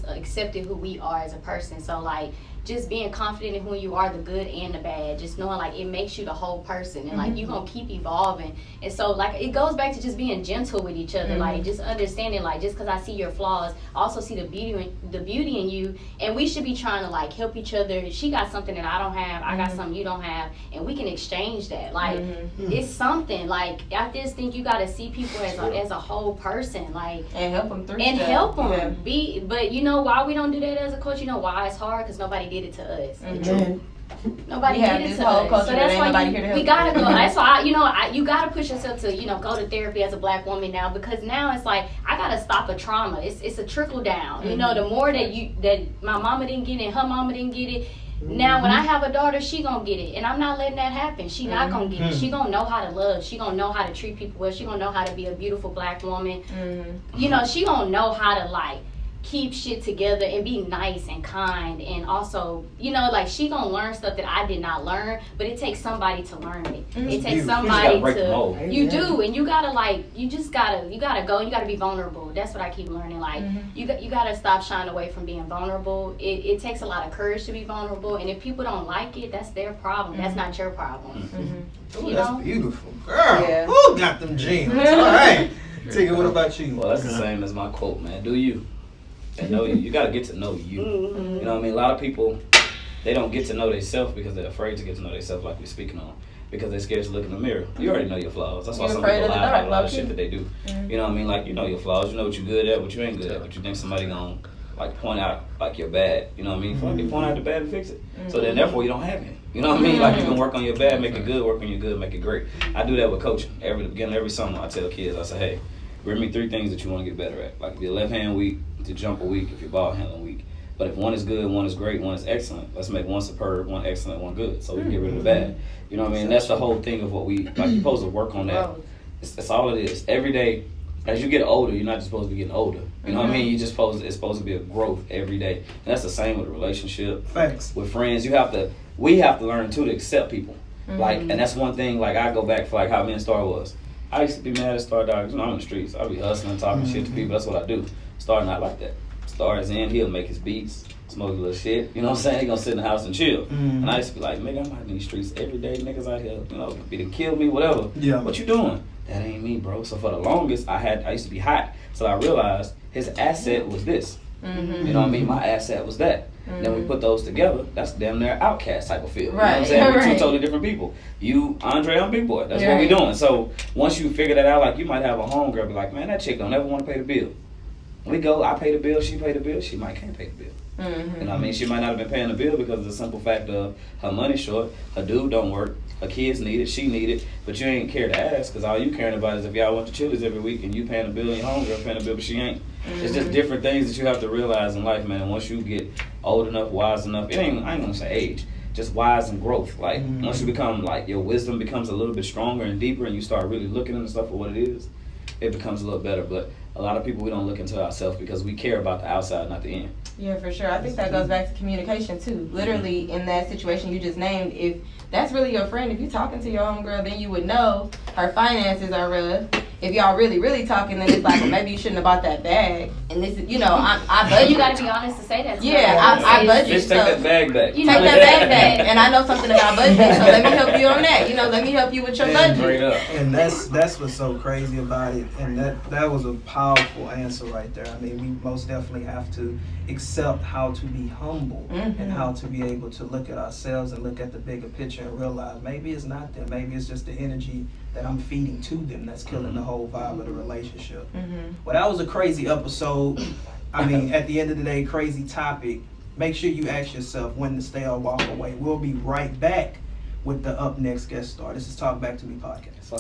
accepted who we are as a person. So, like, just being confident in who you are, the good and the bad, just knowing, like, it makes you the whole person, and like, you're gonna keep evolving. And so, like, it goes back to just being gentle with each other, like, just understanding, like, just because I see your flaws, I also see the beauty in you, and we should be trying to, like, help each other. She got something that I don't have, I got something you don't have, and we can exchange that. Like, it's something. Like, I just think you gotta see people as a whole person, like, And help them through and stuff. help them. Yeah. But you know why we don't do that as a coach? You know why it's hard? Because nobody did it to us. Man, Nobody We have did it this to whole us. culture So that that's ain't why nobody here to we help gotta you. go. That's why you gotta push yourself to go to therapy as a black woman now, because now it's like I gotta stop a trauma. It's a trickle down. You know, the more that my mama didn't get it, her mama didn't get it. Now when I have a daughter, she gonna get it, and I'm not letting that happen. She not gonna get it. She gonna know how to love. She gonna know how to treat people well. She gonna know how to be a beautiful black woman. You know, she gonna know how to, like, keep shit together and be nice and kind, and also, you know, like, she gonna learn stuff that I did not learn, but it takes somebody to learn it. It takes somebody break the mold. to, you do, and you gotta, like, you gotta go, and you gotta be vulnerable. That's what I keep learning. Like, you gotta stop shying away from being vulnerable. It takes a lot of courage to be vulnerable, and if people don't like it, that's their problem. That's not your problem. Ooh, You that's know? beautiful, girl. Yeah. Who got them gems? All right, Tigger, what about you? Well, that's the same as my quote, man. Do you? And know you. You got to get to know you. You know what I mean? A lot of people, they don't get to know themselves because they're afraid to get to know themselves, like we're speaking on. Because they're scared to look in the mirror. You already know your flaws. That's why You're some afraid people of the lie about dark, a lot of low-key. shit that they do. You know what I mean? Like, you know your flaws. You know what you're good at, what you ain't good at. But you think somebody gonna, like, point out, like, you're bad. You know what I mean? Fuck it, point out the bad and fix it. So then, therefore, you don't have it. You know what I mean? Like, you can work on your bad, make it good. Work on your good, make it great. I do that with coaching. At the beginning of every summer, I tell kids, I say, hey, bring me 3 things that you want to get better at. Like, if your left hand weak, to jumper weak, if your ball handling weak. But if one is good, one is great, one is excellent, let's make one superb, one excellent, one good. So we can get rid of the bad. You know what I mean? That's the whole thing of what we, like, you're supposed to work on that. It's all it is. Every day, as you get older, you're not just supposed to be getting older. You know what I mean? It's supposed to be a growth every day. And that's the same with a relationship. Facts. With friends, we have to learn too to accept people. Like, and that's one thing, like, I go back for, like, how me and Star was. I used to be mad at Star Dog. You know, I'm in the streets. I'll be hustling, talking shit to people. That's what I do. Star not like that. Star is in, he'll make his beats, smoke a little shit. You know what I'm saying? He gonna sit in the house and chill. And I used to be like, nigga, I'm out in these streets every day. Niggas out here, you know, be to kill me, whatever. Yeah. What you doing? That ain't me, bro. So for the longest, I used to be hot. So I realized his asset was this. You know what I mean? My asset was that. Then we put those together, that's damn near outcast type of feel. You know what I'm saying? We're 2 totally different people. You, Andre, I'm Big Boy. That's what we doing. So once you figure that out, like, you might have a homegirl be like, man, that chick don't ever want to pay the bill. We go, I pay the bill, she pay the bill, she might can't pay the bill. You know what I mean? She might not have been paying the bill because of the simple fact of her money short, her dude don't work, her kids need it, she need it, but you ain't care to ask because all you caring about is if y'all went to Chili's every week and you paying the bill and your homegirl paying the bill, but she ain't. It's just different things that you have to realize in life, man. And once you get old enough, wise enough, I ain't gonna say age, just wise and growth. Like, once you become, like, your wisdom becomes a little bit stronger and deeper and you start really looking into stuff for what it is, it becomes a little better. But a lot of people, we don't look into ourselves because we care about the outside, not the end. Yeah, for sure. I think that goes back to communication too. Literally, in that situation you just named, if that's really your friend, if you're talking to your homegirl, then you would know her finances are rough. If y'all really, really talking, then it's like, well, maybe you shouldn't have bought that bag. And this is, you know, I budget. You gotta be honest to say that. Yeah, I budget. Just take that bag back. Take that bag back. And I know something about budgeting, so let me help you on that. You know, let me help you with your budget. Straight up. And that's what's so crazy about it. And that was a powerful answer right there. I mean, we most definitely have to accept how to be humble and how to be able to look at ourselves and look at the bigger picture and realize maybe it's not them. Maybe it's just the energy that I'm feeding to them that's killing the whole vibe of the relationship. Mm-hmm. Well, that was a crazy episode. I mean, at the end of the day, crazy topic. Make sure you ask yourself when to stay or walk away. We'll be right back with the up next guest star. This is Talk Back to Me podcast.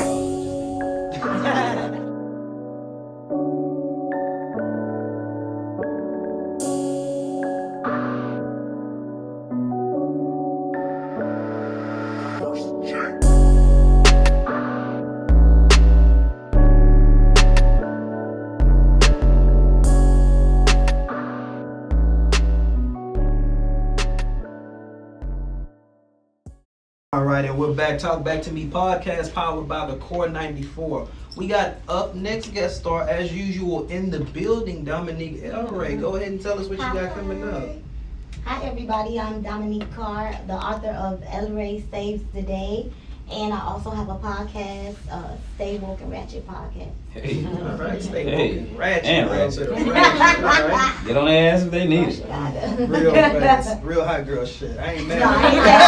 All right, and we're back. Talk Back to Me podcast powered by the Core 94. We got up next guest star as usual in the building, Dominique El'Rey. Go ahead and tell us what you got coming up. Hi everybody, I'm Dominique Carr, the author of El'Rey Saves the Day, and I also have a podcast, Stay Woke and Ratchet podcast. Hey. All right, stay Hey. woke and ratchet. And a little ratchet. bit of ratchet, all right? Get on their ass if they need it. Real fast, real hot girl shit. I ain't mad No, I at ain't that.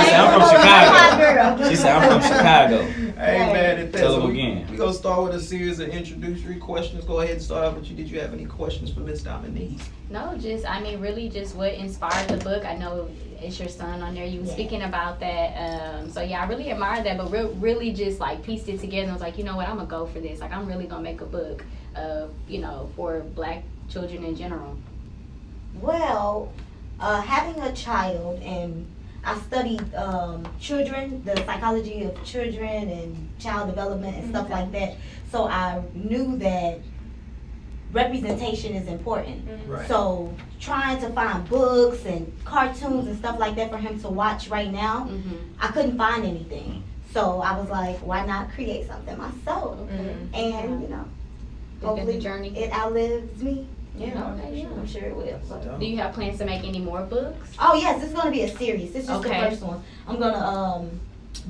She said, I'm from Chicago. She said, I'm from Chicago. I ain't mad at that. Tell So them we- again. We gonna start with a series of introductory questions. Go ahead and start out with you. Did you have any questions for Miss Dominique? No, just really just what inspired the book. I know it's your son on there. You were speaking about that. So yeah, I really admired that, but really just like pieced it together and was like, you know what, I'm gonna go for this. Like I'm really gonna make a book for Black children in general. Well, having a child, and I studied children, the psychology of children and child development and stuff like that. So I knew that representation is important. Right. So trying to find books and cartoons and stuff like that for him to watch right now, I couldn't find anything. So I was like, why not create something myself? And It's been hopefully the journey. it outlives me. Yeah, okay, yeah. I'm sure it will. But. Do you have plans to make any more books? Oh yes, it's gonna be a series. This is just Okay. the first one. I'm gonna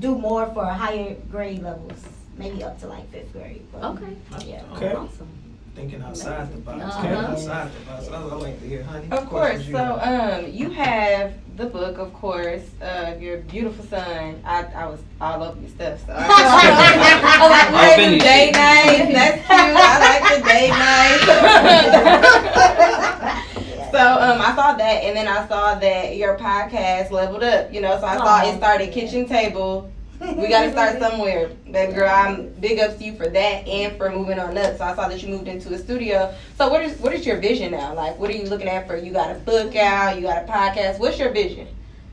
do more for higher grade levels, maybe up to like 5th grade. But, Okay. Yeah. Okay. Awesome. Thinking outside the box. Uh-huh. Thinking outside the box. I like to hear, honey. Of what course. questions you got? So, you have the book, of course, of your beautiful son. I was all over your stuff, so I was like, I'll what is finish day it. night? That's cute. I like the day night. So, I saw that, and then I saw that your podcast leveled up. So I saw it started kitchen table. We got to start somewhere, baby girl. I'm big ups to you for that and for moving on up. So I saw that you moved into a studio. So what is your vision now? Like, what are you looking at for? You got a book out, you got a podcast. What's your vision?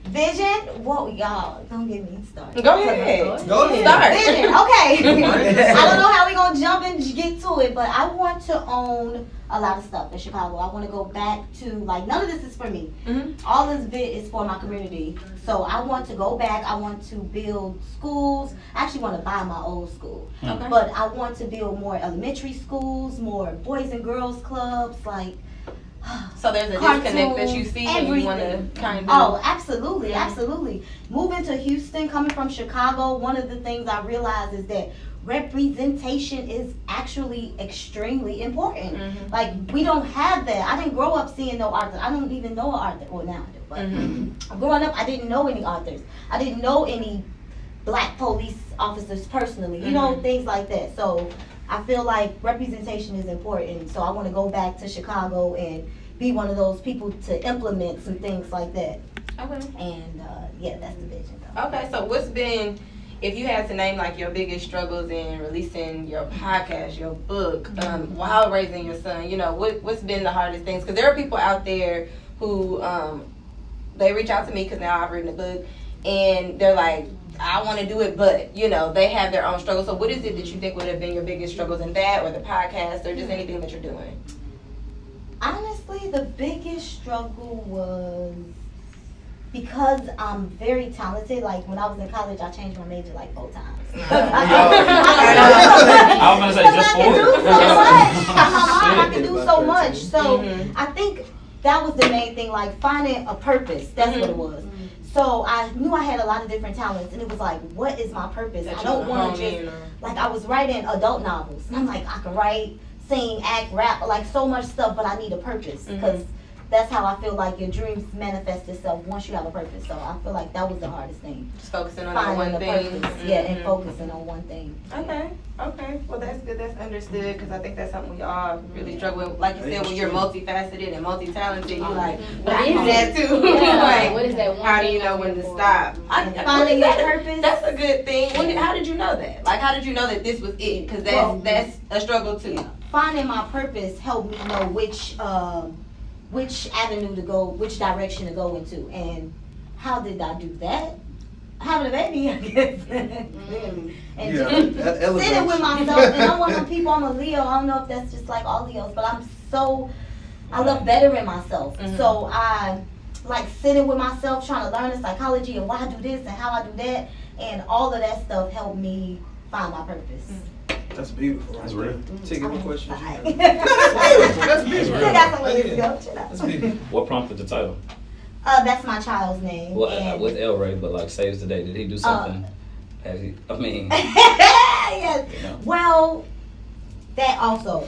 Vision? Whoa, y'all, don't get me started. Go ahead. Go ahead. Start. Vision, okay. I don't know how we gonna jump and get to it, but I want to own a lot of stuff in Chicago. I want to go back to, like, none of this is for me. All this bit is for my community. So I want to go back. I want to build schools. I actually want to buy my old school. Okay. But I want to build more elementary schools, more boys and girls clubs, like. So there's a disconnect that you see and you want to kind of. Oh, absolutely, absolutely. Moving to Houston, coming from Chicago, one of the things I realized is that representation is actually extremely important. Like, we don't have that. I didn't grow up seeing no authors. I don't even know an author. Well, now I do. But growing up, I didn't know any authors. I didn't know any Black police officers personally. Things like that. So I feel like representation is important. So I want to go back to Chicago and be one of those people to implement some things like that. Okay. And that's the vision. Though. Okay. So what's been, if you had to name like your biggest struggles in releasing your podcast, your book, while raising your son, what's been the hardest things? Because there are people out there who they reach out to me because now I've written a book and they're like, I want to do it, but they have their own struggles. So what is it that you think would have been your biggest struggles in that, or the podcast, or just anything that you're doing? Honestly, the biggest struggle was because I'm very talented. Like, when I was in college, I changed my major like 4 times. I was gonna say just 4. I can do so much. So I think that was the main thing, like finding a purpose. That's what it was. So I knew I had a lot of different talents, and it was like, what is my purpose? I don't want to just, like, I was writing adult novels, and I'm like, I can write, sing, act, rap, like so much stuff, but I need a purpose because that's how I feel like your dreams manifest itself once you have a purpose. So I feel like that was the hardest thing. Just focusing on that Finding one the thing. purpose. Yeah, and focusing on one thing. Okay. Well, that's good. That's understood because I think that's something we all really struggle with. Like you said, when you're multifaceted and multi-talented, you're like, What is that too. Yeah, Like, what is that one how do thing you know I'm when here to for? stop? Finding your purpose. That's a good thing. How did you know that? Like, how did you know that this was it? Because that's a struggle too. Finding my purpose helped me know which avenue to go, which direction to go into, and how did I do that? Having a baby, I guess. And Yeah, just that elevates sitting with you. myself, and I'm one of them people. I'm a Leo. I don't know if that's just like all Leos, but I love bettering myself. So I like sitting with myself, trying to learn the psychology and why I do this and how I do that, and all of that stuff helped me find my purpose. That's beautiful. That's real. Take any questions you have. That's beautiful. Still got some ways to go. Chill out. That's beautiful. What prompted the title? That's my child's name. Well, and with El'Rey, but like saves the day. Did he do something? I mean, yes. you know. Well, that also.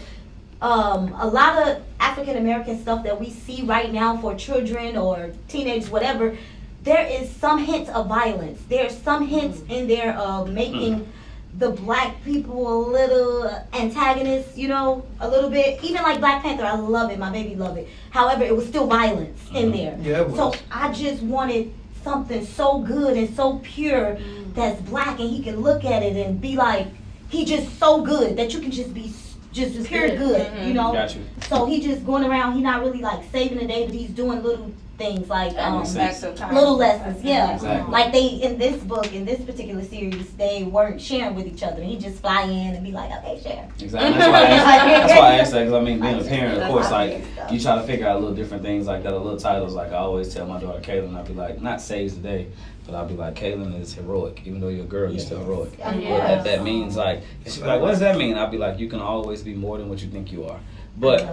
A lot of African American stuff that we see right now for children or teenagers, whatever, there is some hints of violence. There's some hints in there of making the black people a little antagonists, you know, a little bit. Even like Black Panther, I love it. My baby love it. However, it was still violence in there. Yeah, it was. So I just wanted something so good and so pure that's black, and he can look at it and be like, he just so good that you can just be just pure good, you know. Got you. So he just going around. He not really like saving the day, but he's doing little things like makes sense. little lessons. Yeah, Exactly. like they in this book, in this particular series, they weren't sharing with each other. He just fly in and be like, okay, share. Exactly. That's why I asked that, because I mean, being a parent, of course, like you try to figure out little different things like that, little titles. Like I always tell my daughter Kaylin, I'll be like, not saves the day, but I'll be like, Kaylin is heroic. Even though you're a girl, you're still heroic. Yeah. That means like, she's like, what does that mean? I'll be like, you can always be more than what you think you are. But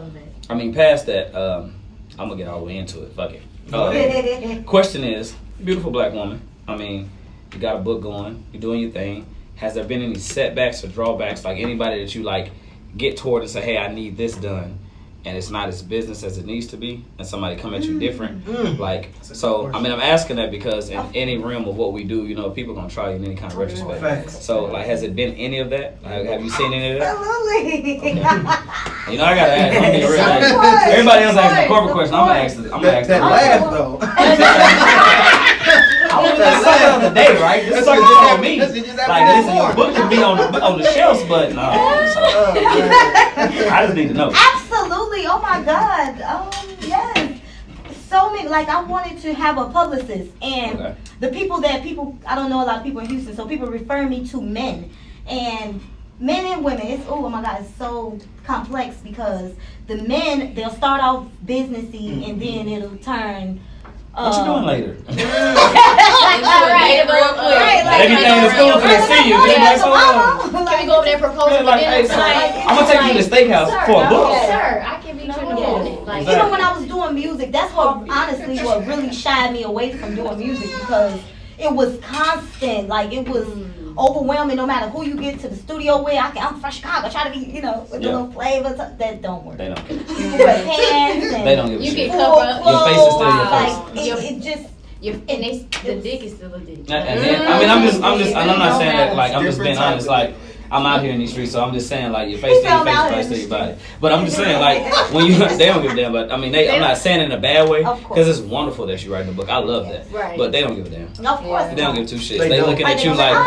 I mean, past that, I'm gonna get all the way into it. Fuck it. Question is, beautiful black woman. I mean, you got a book going, you're doing your thing. Has there been any setbacks or drawbacks, like anybody that you like get toward and say, hey, I need this done, and it's not as business as it needs to be, and somebody come at you different? Like, so, I mean, I'm asking that because in any realm of what we do, you know, people gonna try you in any kind of retrospect. Facts. So, like, has it been any of that? Like, have you seen any of that? Absolutely. Okay. You know, I gotta ask. I'm being real. Like, everybody else asking a corporate question. I'm gonna ask. That laugh though. I was just saying the other day, right? This sucker just told me, like, listen, your book can be on the shelves, but no. So, I just need to know. Absolutely. Oh my God. Yes. So many. Like I wanted to have a publicist, and Okay. the people I don't know a lot of people in Houston, so people refer me to men and women. It's oh my God, it's so complex because the men, they'll start off businessy and then it'll turn. What you doing later? Right, real quick. Everything in the school for they see you. They like, hold on. Can we go over there and propose Yeah, for like, dinner hey, sir, tonight? I'm gonna take you to the steakhouse Sir, for a book. Sir, I can meet you in the morning. Like, Exactly. Even when I was doing music, that's what honestly what really shied me away from doing music because it was constant. Like it was overwhelming. No matter who you get to the studio with, I'm from Chicago. Try to be, you know, with the little flavors that don't work. They don't care. You wear pants and They don't give a You shit. can cover up. Your face is still your Like face. it just. The dick is still a dick. And then, I mean, and I'm not saying that, like, I'm just being honest, like, I'm out here in these streets, so I'm just saying, like, your face to your face, your face to your body. But I'm just saying, like, when you, they don't give a damn, but, I mean, I'm not saying it in a bad way, because it's wonderful that you writing a book. I love that. Right. But they don't give a damn. Of course. They don't give two shits. They They don't. looking at you like,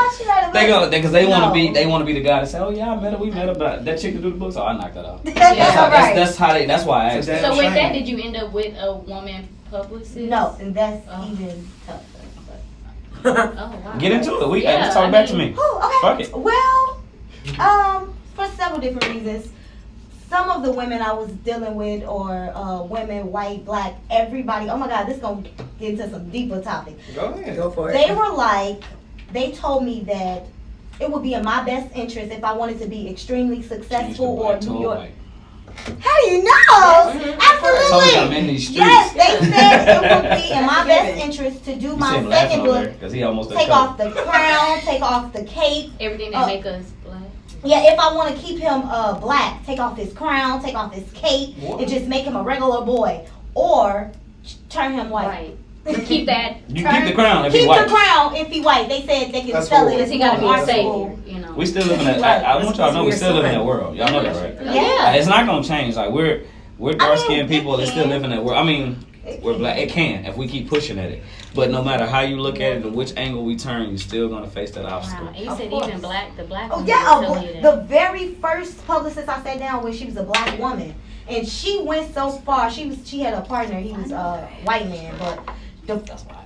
because they want to be the guy that say, oh yeah, we met her, but that chick that do the books, oh, I knocked that out. That's why I asked that. So with that, did you end up with a woman publicist? No, and that's even tougher. Oh wow. Get into it. Yeah, Let's talk back to me. Oh, okay. Fuck it. Well, for several different reasons. Some of the women I was dealing with, or women, white, black, everybody. Oh my God, this gonna get into some deeper topic. Go ahead. Go for it. They were like, they told me that it would be in my best interest if I wanted to be extremely successful or New York. How do you know? Absolutely. I'm in these streets. Yes, they said it would be in my best interest to do my second book. Because he almost Take off the crown, take off the cape. Everything that make us black. Yeah, if I want to keep him black, take off his crown, take off his cape, and just make him a regular boy. or turn him white. Right. Keep that. You keep the crown if Keep he white. the crown if he white. They said they can That's sell it. horrible. It's He gotta be more a marketable. savior, you know. We still live in that. I want y'all to know we still live in that world. Y'all know that, right? Yeah. It's not gonna change. Like we're dark skinned it people that still can. live in that world. I mean, we're black. It can if we keep pushing at it. But no matter how you look at it and which angle we turn, you're still gonna face that obstacle. Wow. And you Of said course. even the black Oh woman yeah, will tell you that. the very first publicist I sat down with, she was a black woman, and she went so far. She had a partner. He was a white man, but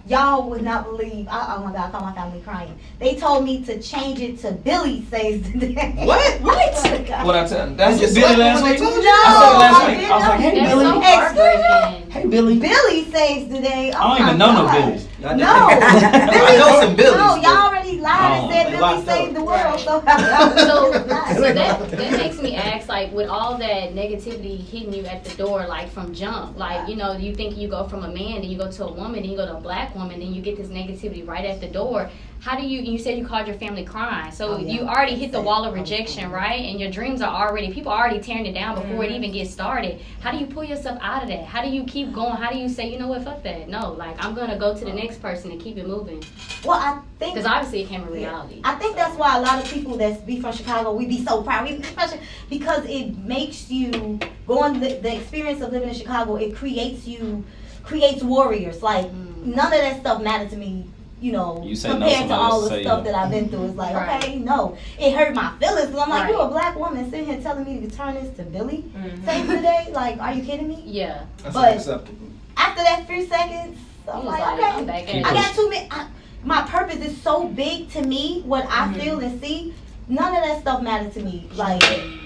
y'all would not believe. Oh my God, I caught my family crying. They told me to change it to Billy says the day. What? What I tell? That's just Billy last week. No, I said it last week. I was like, hey That's Billy. so heartbreaking. Hey Billy. Billy saves the day. Oh I don't my even know no God. Billies. No, I know some Billies. No, y'all already lied and said They Billy locked saved up. the world. So So that makes me ask, like, with all that negativity hitting you at the door, like from jump, like, you know, you think you go from a man, then you go to a woman, then you go to a black woman, then you get this negativity right at the door. How do you said you called your family crying, so Oh, yeah. you already hit the wall of rejection, right? And your dreams are already, people are already tearing it down before it even gets started. How do you pull yourself out of that? How do you keep going? How do you say, you know what, fuck that? No, like, I'm gonna go to the next person and keep it moving. Well, I think Because obviously it came a reality. I think that's why a lot of people that be from Chicago, we be so proud. We be from, because it makes you going the experience of living in Chicago. It creates warriors. Like none of that stuff mattered to me. You know, You say no, compared to somebody all else the say stuff yeah. that I've been through, it's like, Right. okay, no, it hurt my feelings. Cause I'm like, Right. you're a black woman sitting here telling me to turn this to Billy save the day. Like, are you kidding me? Yeah. That's But- unacceptable. After that few seconds, He I'm was like, like, okay, I'm back Keep at I it. got 2 minutes. My purpose is so big to me, what I feel and see. None of that stuff matters to me. Like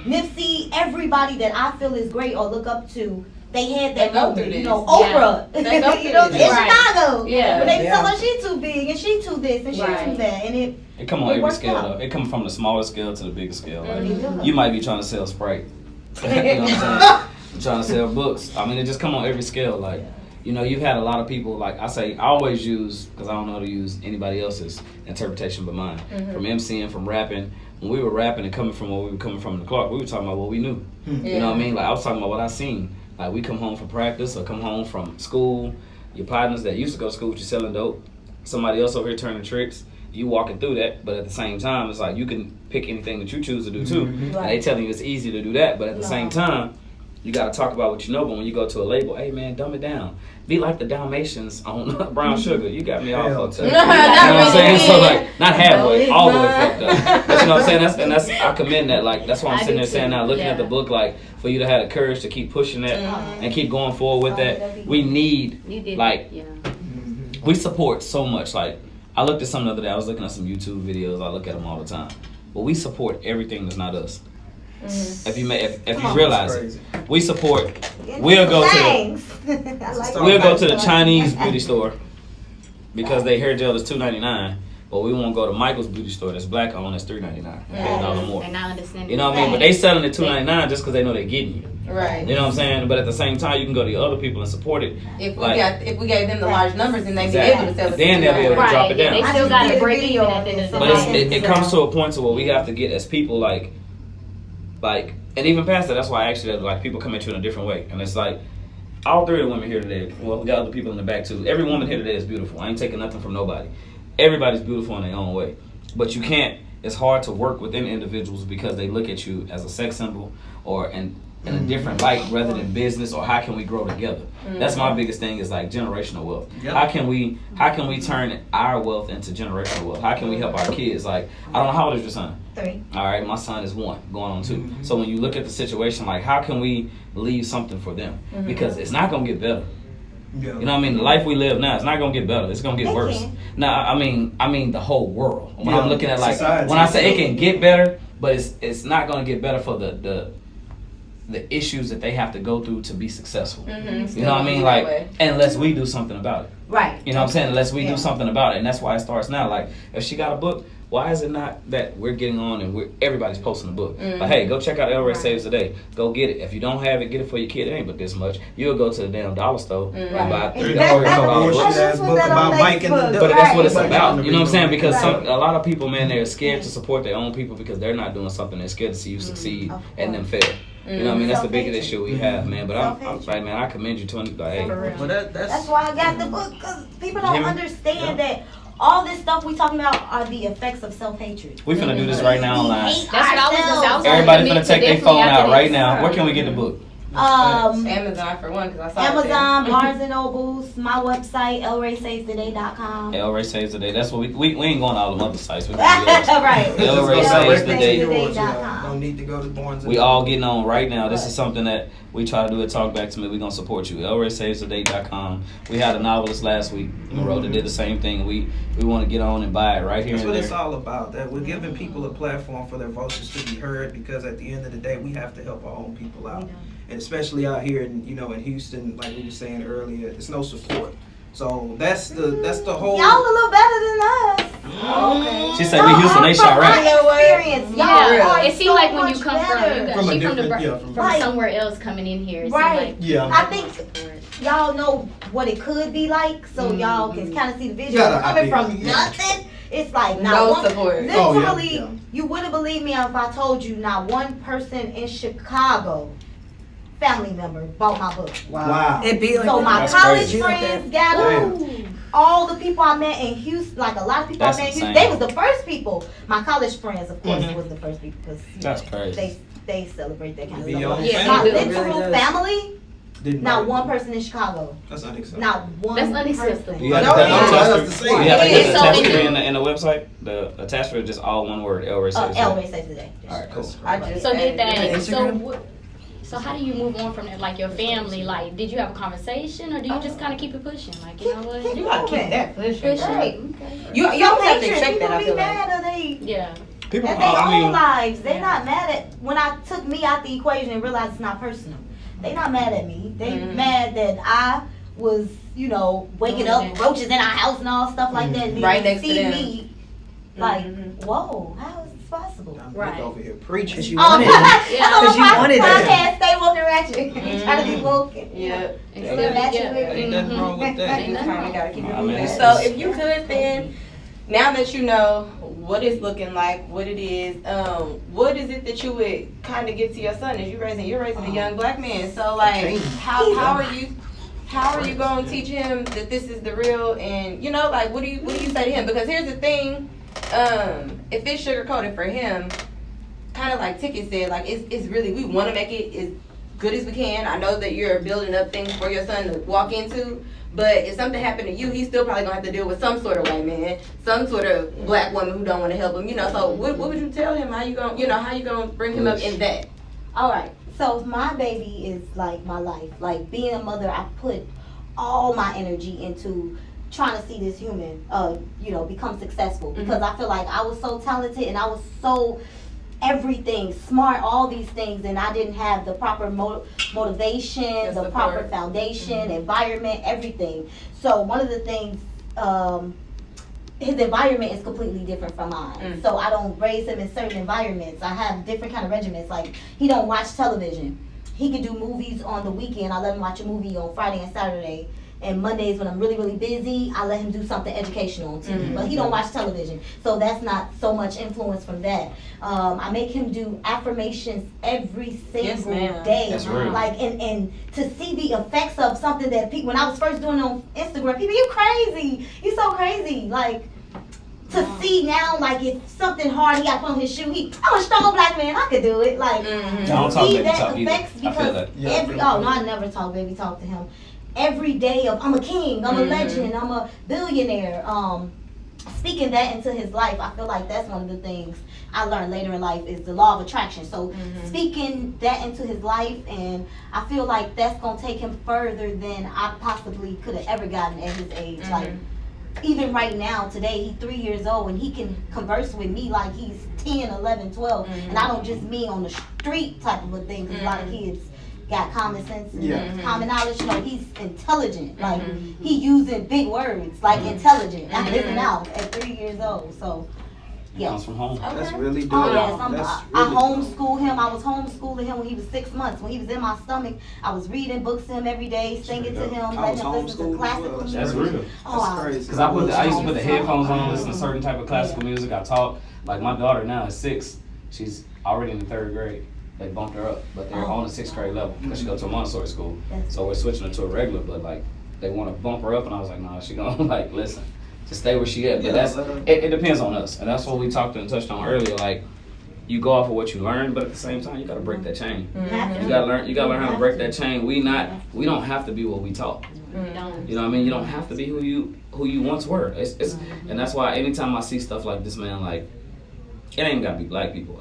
Nipsey, everybody that I feel is great or look up to, they had that They go moment. through You know, this. Oprah. They go you through know, this. in Right. Chicago. Yeah. When they Yeah. tell her she too big and she too this and she Right. too that, and It come on It every works scale out. though. It come from the smallest scale to the biggest scale. Like, Mhm. you might be trying to sell Sprite. You know what I'm saying? You're trying to sell books. I mean, it just come on every scale. Like, you know, you've had a lot of people, like I always use, because I don't know how to use anybody else's interpretation but mine. From MCing, from rapping. When we were rapping and coming from where we were coming from in the Clark, we were talking about what we knew. You know what I mean? Like, I was talking about what I seen. Like, we come home from practice or come home from school. Your partners that used to go to school with you selling dope. Somebody else over here turning tricks. You walking through that, but at the same time, it's like you can pick anything that you choose to do too. And they telling you it's easy to do that, but at the same time, you got to talk about what you know. But when you go to a label, hey man, dumb it down. Be like the Dalmatians on Brown Sugar. You got me all Hell. fucked up. You know what I'm saying? So like, not halfway, all the way fucked up. But you know what I'm saying? That's I commend that. Like that's why I'm I sitting do there saying too. now, looking at the Yeah. book, like for you to have the courage to keep pushing that and keep going forward with that. We need You did, like yeah. we support so much. Like I looked at some the other day. I was looking at some YouTube videos. I look at them all the time. But we support everything that's not us. If you realize it, Crazy. we support. We'll go to Thanks. I like we'll go to the that. Chinese beauty store because they hair gel is $2.99, but we won't go to Michael's beauty store that's black owned that's $3.99. Pay $1 more. And I understand. You know what I mean? But they selling it $2.99 just because they know they're getting you. Right. You know what I'm saying? But at the same time, you can go to the other people and support it. If we Like- gave them the large numbers, then they'd Exactly. be able to sell it. Then they'll be able to Right, drop it yeah, down. they I still just got did to a break video even on at the end of the this. But day. it comes to a point to where we have to get as people like, and even past that, that's why I actually like people come at you in a different way, and it's like all three of the women here today. Well, we got other people in the back too. Every woman here today is beautiful. I ain't taking nothing from nobody. Everybody's beautiful in their own way, but you can't. It's hard to work within individuals because they look at you as a sex symbol or in a different light rather than business or how can we grow together. That's my biggest thing is like generational wealth. Yep. How can we turn our wealth into generational wealth? How can we help our kids? Like I don't know, how old is your son? 3. All right, my son is 1, going on 2. So when you look at the situation, like how can we leave something for them? Because it's not gonna get better. Yeah. You know what I mean? The life we live now, it's not gonna get better. It's gonna get It worse. can. Now, I mean the whole world. When Yeah, I'm looking at like society. when I say it can get better, but it's not gonna get better for the issues that they have to go through to be successful. You know what I mean? Like unless we do something about it. Right. You know what I'm saying? Unless we Yeah. do something about it, and that's why it starts now. Like if she got a book, why is it not that we're getting on and everybody's posting a book? Like, hey, go check out El'Rey Saves the Day. Go get it. If you don't have it, get it for your kid. It ain't but this much. You'll go to the damn dollar store and buy $3 $4 Bullshit books. ass book about Mike and the But that's what it's Right. about. You know what I'm saying? Because Right. a lot of people, man, they're scared to support their own people because they're not doing something. They're scared to see you succeed Of and them course. fail. You know what I mean? That's the biggest Self-hatred. issue we have, man. But I'm Self-hatred. like, man, I commend you 20. Like, hey, For real. But That's why I got the book, because people don't Hear me? understand that all this stuff we talking about are the effects of self-hatred. we finna do this right now We online. hate That's what I was gonna say. I was ourselves. Everybody gonna finna take their phone out right now. Where can we get the book? Amazon for one, because I saw Amazon, Barnes and Nobles, my website, elraysavetoday.com. El'Rey Saves the Day. That's what we ain't going to all them other sites. We gonna do yours. Right. El'Rey Saves the Day. Don't need to go to Barnes and We all getting on right now. This is something that we try to do at Talk Back to Me. We're going to support you. ElRaySavesTheDay.com. We had a novelist last week, Monroe, that did the same thing. We want to get on and buy it right here That's and what there. it's all about. That we're giving people a platform for their voices to be heard, because at the end of the day, we have to help our own people out, and especially out here in in Houston, like we were saying earlier, there's no support. So that's the whole. Y'all a little better than us. Okay. She said we Houston, they shot right. Experience, y'all Yeah, are it seems so like when you much come better. From a she from different- from Right. somewhere else coming in here. It seems Right. like Yeah. I think y'all know what it could be like, so y'all can kind of see the vision. Got an Coming idea. from nothing, it's like No not one, support. literally, yeah. you wouldn't believe me if I told you not one person in Chicago, family member, bought my book. Wow. It be like So that. my That's college crazy. friends got them. All the people I met in Houston, like a lot of people That's I met in Houston, insane. they was the first people. My college friends, of course, Mhm. was the first people, because That's crazy. they celebrate that kind of Be stuff. your own Yeah, My they do. It really literal does. family, Didn't not know. one person in Chicago. That's unacceptable. Not one That's unacceptable. person. You have No, to no, put that's the to say. you have to It put is the so attachment many. in the website. The attachment is just all one word. El'Rey Saves the Day. Elway says today. All right, cool. I just So did added that? So Instagram? what? So how do you move on from that? Like your family, like did you have a conversation or do you just kind of keep it pushing? Like you know what? Keep You gotta keep that pushing. Pushing. Right. Okay. You always have to Hatred, check that. I people feel be like. mad or they Yeah. People, at their I own mean, lives. They're not mad at when I took me out the equation and realized it's not personal. They not mad at me. They mad that I was, waking up, roaches in our house and all stuff like that. And then Right they next to see them. me like, whoa, how is this possible? I'm Right. over here preaching. Cause you Oh, wanted it. that's Yeah. what Cause you my wanted podcast, Stay Woke and Ratchet. Try to be woke. Yeah. Ain't nothing wrong with that. You kind of gotta keep it I mean, moving. it's- So if you could, then now that you know what it's looking like, what it is, what is it that you would kind of give to your son? As you're raising a young black man. So like, how are you going to teach him that this is the real? And like, what do you say to him? Because here's the thing, if it's sugar coated for him, kind of like Ticket said, like it's really, we want to make it as good as we can. I know that you're building up things for your son to walk into, but if something happened to you, he's still probably gonna have to deal with some sort of white man, some sort of black woman who don't want to help him. So what would you tell him? How you gonna bring him up in that? All right. So my baby is like my life. Like being a mother, I put all my energy into trying to see this human, become successful, because I feel like I was so talented and I was so everything, smart, all these things, and I didn't have the proper motivation, the proper foundation, environment, everything. So one of the things, his environment is completely different from mine. So I don't raise him in certain environments. I have different kind of regimens. Like he don't watch television. He can do movies on the weekend. I let him watch a movie on Friday and Saturday. And Mondays when I'm really, really busy, I let him do something educational on TV. But he don't watch television. So that's not so much influence from that. I make him do affirmations every single day. That's real. Like and to see the effects of something that people, when I was first doing it on Instagram, people, you crazy. You so crazy. Like to see now, like if something hard he got put on his shoe, I'm a strong black man, I could do it. Like Don't to talk see baby that talk either. effects, I feel because that. no, I never talk baby talk to him. Every day of I'm a king, I'm a legend, I'm a billionaire. Speaking that into his life, I feel like that's one of the things I learned later in life is the law of attraction. So speaking that into his life, and I feel like that's gonna take him further than I possibly could have ever gotten at his age. Like even right now, today, he's 3 years old and he can converse with me like he's 10, 11, 12. And I don't just mean on the street type of a thing, because a lot of kids got common sense and common knowledge. He's intelligent. Like he using big words like intelligent. I listen out at 3 years old. So yeah. Comes from home. That's really dope. Oh yes, That's I really homeschool him. I was homeschooling him when he was 6 months. When he was in my stomach, I was reading books to him every day, singing to him, I letting was him listen to homeschooled as classical well. music. That's real. Oh, crazy. Because I used to put the headphones on, listen to certain type of classical music. I taught, like my daughter now is 6. She's already in the 3rd grade. they bumped her up, but they're on the 6th grade level because she go to a Montessori school. So we're switching her to a regular, but like they want to bump her up, and I was like, nah, she gonna like listen, just stay where she at. But it depends on us, and that's what we talked and touched on earlier. Like you go off of what you learn, but at the same time you gotta break that chain. You gotta learn how to break that chain. We don't have to be what we taught. You know what I mean? You don't have to be who you once were. And that's why anytime I see stuff like this, man, like it ain't gotta be black people.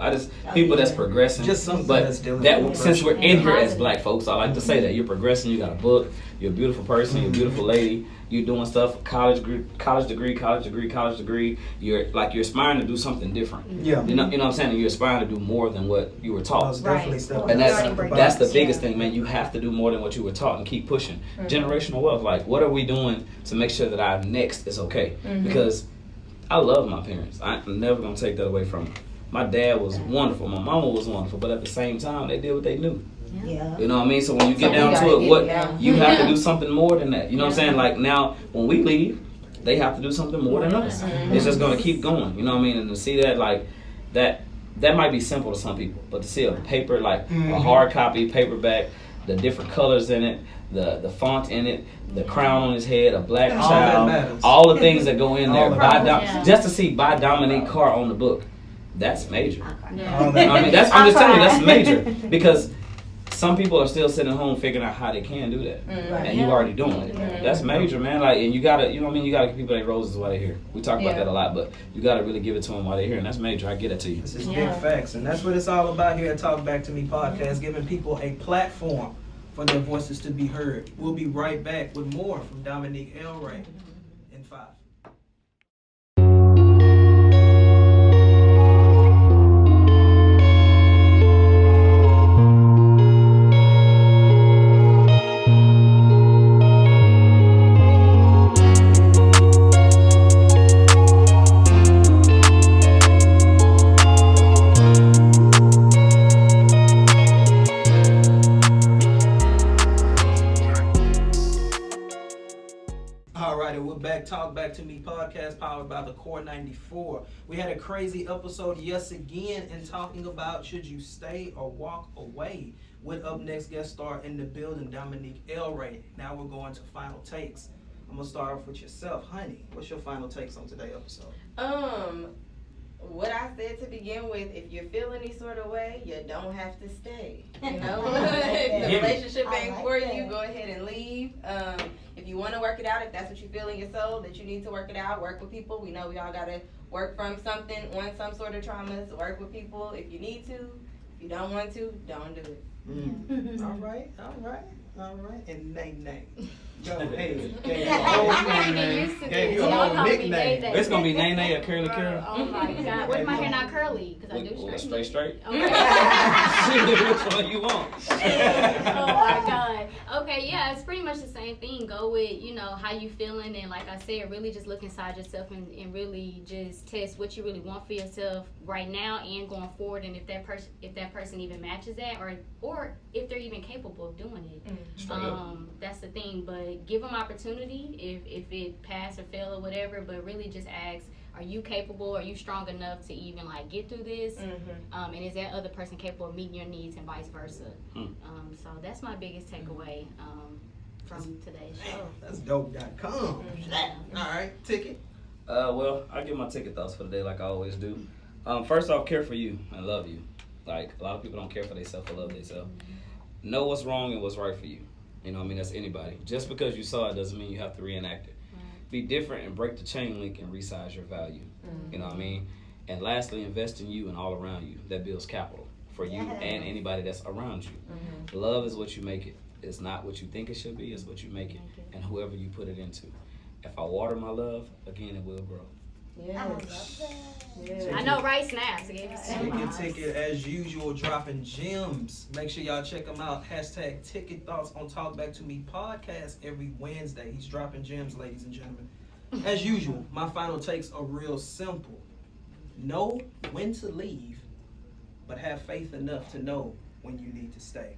People that's progressing. Just something but that's dealing that with since we're in here as black folks, I like to say that you're progressing. You got a book. You're a beautiful person. You're a beautiful lady. You're doing stuff. College degree. You're aspiring to do something different. Yeah. You know what I'm saying? And you're aspiring to do more than what you were taught. And Right. that's the biggest thing, man. You have to do more than what you were taught and keep pushing. Generational wealth. Like, what are we doing to make sure that our next is okay? Because I love my parents. I'm never gonna take that away from them. My dad was wonderful. My mama was wonderful. But at the same time, they did what they knew. Yeah. You know what I mean? So when you get down to it, you have to do something more than that. You know what I'm saying? Like now, when we leave, they have to do something more than us. It's just gonna keep going. You know what I mean? And to see that, like that might be simple to some people, but to see a paper like a hard copy paperback, the different colors in it, the font in it, the crown on his head, a black child, all the things that go in there. Just to see by Dominique Carr on the book, that's major. I mean, I'm just telling you, that's major because some people are still sitting at home figuring out how they can do that, and you already doing it. That's major, man. Like, and you gotta, you know what I mean? You gotta give people their roses while they're here. We talk about that a lot, but you gotta really give it to them while they're here, and that's major. I get it to you. This is big facts, and that's what it's all about here at Talk Back to Me podcast, giving people a platform for their voices to be heard. We'll be right back with more from Dominique El'Rey in 5. Talk Back to Me podcast powered by the Core 94. We had a crazy episode yes again in talking about should you stay or walk away with up next guest star in the building, Dominique El'Rey. Now we're going to final takes. I'm gonna start off with yourself, honey. What's your final takes on today's episode? What I said to begin with, if you feel any sort of way, you don't have to stay. You know, if the relationship ain't for you, go ahead and leave. If you want to work it out, if that's what you feel in your soul, that you need to work it out, work with people. We know we all got to work from something, on some sort of traumas, work with people if you need to. If you don't want to, don't do it. All right. And nay. Go ahead. Gave you a whole nickname. It's gonna be Nay or Curly Curl. Oh my God! Where's my hair not curly? Because I do straight. Okay. Which one you want? Oh my God. Okay, yeah, it's pretty much the same thing. Go with, how you feeling, and like I said, really just look inside yourself and really just test what you really want for yourself right now and going forward, and if that person even matches that, or if they're even capable of doing it. That's the thing. But give them opportunity if it pass or fail or whatever. But really just ask, are you capable? Are you strong enough to even get through this? And is that other person capable of meeting your needs and vice versa? So that's my biggest takeaway from today's show. That's dope.com. All right, ticket. Well, I give my ticket thoughts for the day like I always do. First off, care for you and love you. Like, a lot of people don't care for themselves or love themselves. Know what's wrong and what's right for you. You know what I mean? That's anybody. Just because you saw it doesn't mean you have to reenact it. Be different and break the chain link and resize your value. You know what I mean? And lastly, invest in you and all around you. That builds capital for you and anybody that's around you. Love is what you make it. It's not what you think it should be. It's what you make it. And whoever you put it into. If I water my love, again, it will grow. I know, right? Snaps. Ticket as usual, dropping gems. Make sure y'all check him out. # Ticket Thoughts on Talk Back to Me podcast every Wednesday. He's dropping gems, ladies and gentlemen. As usual, my final takes are real simple. Know when to leave, but have faith enough to know when you need to stay.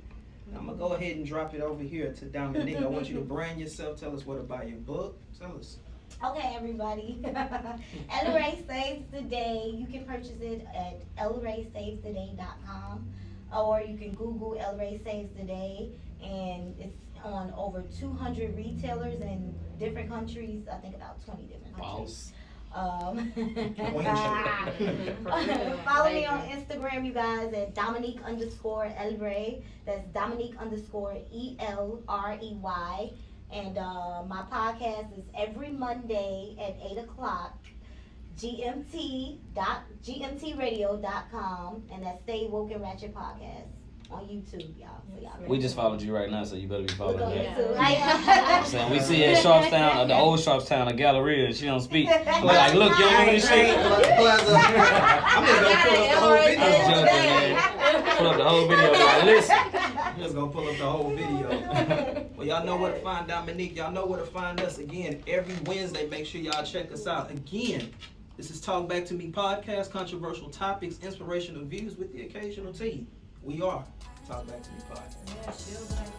I'm going to go ahead and drop it over here to Dominique. I want you to brand yourself. Tell us what about your book. Tell us. Okay, everybody. El'Rey Saves the Day. You can purchase it at elraysavestheday.com. or you can Google El'Rey Saves the Day, and it's on over 200 retailers in different countries. I think about 20 different countries. Follow me on Instagram, you guys, at Dominique_El'Rey. That's Dominique_ELREY. And my podcast is every Monday at 8 o'clock. GMTradio.com, and that's Stay Woke and Ratchet Podcast on YouTube, y'all. So y'all We just followed you right now, so you better be following Look on that. YouTube. I'm saying, we see her at Sharpstown, the old Sharpstown, the Galleria, and she don't speak. We're like, look, you don't remember this shit? I'm just gonna pull up the whole video. I'm joking, man. Pull up the whole video, like, listen. I'm just gonna pull up the whole video. Well, y'all know where to find Dominique. Y'all know where to find us. Again, every Wednesday, make sure y'all check us out. Again, this is Talk Back to Me podcast, controversial topics, inspirational views with the occasional tea. We are Talk Back to Me podcast.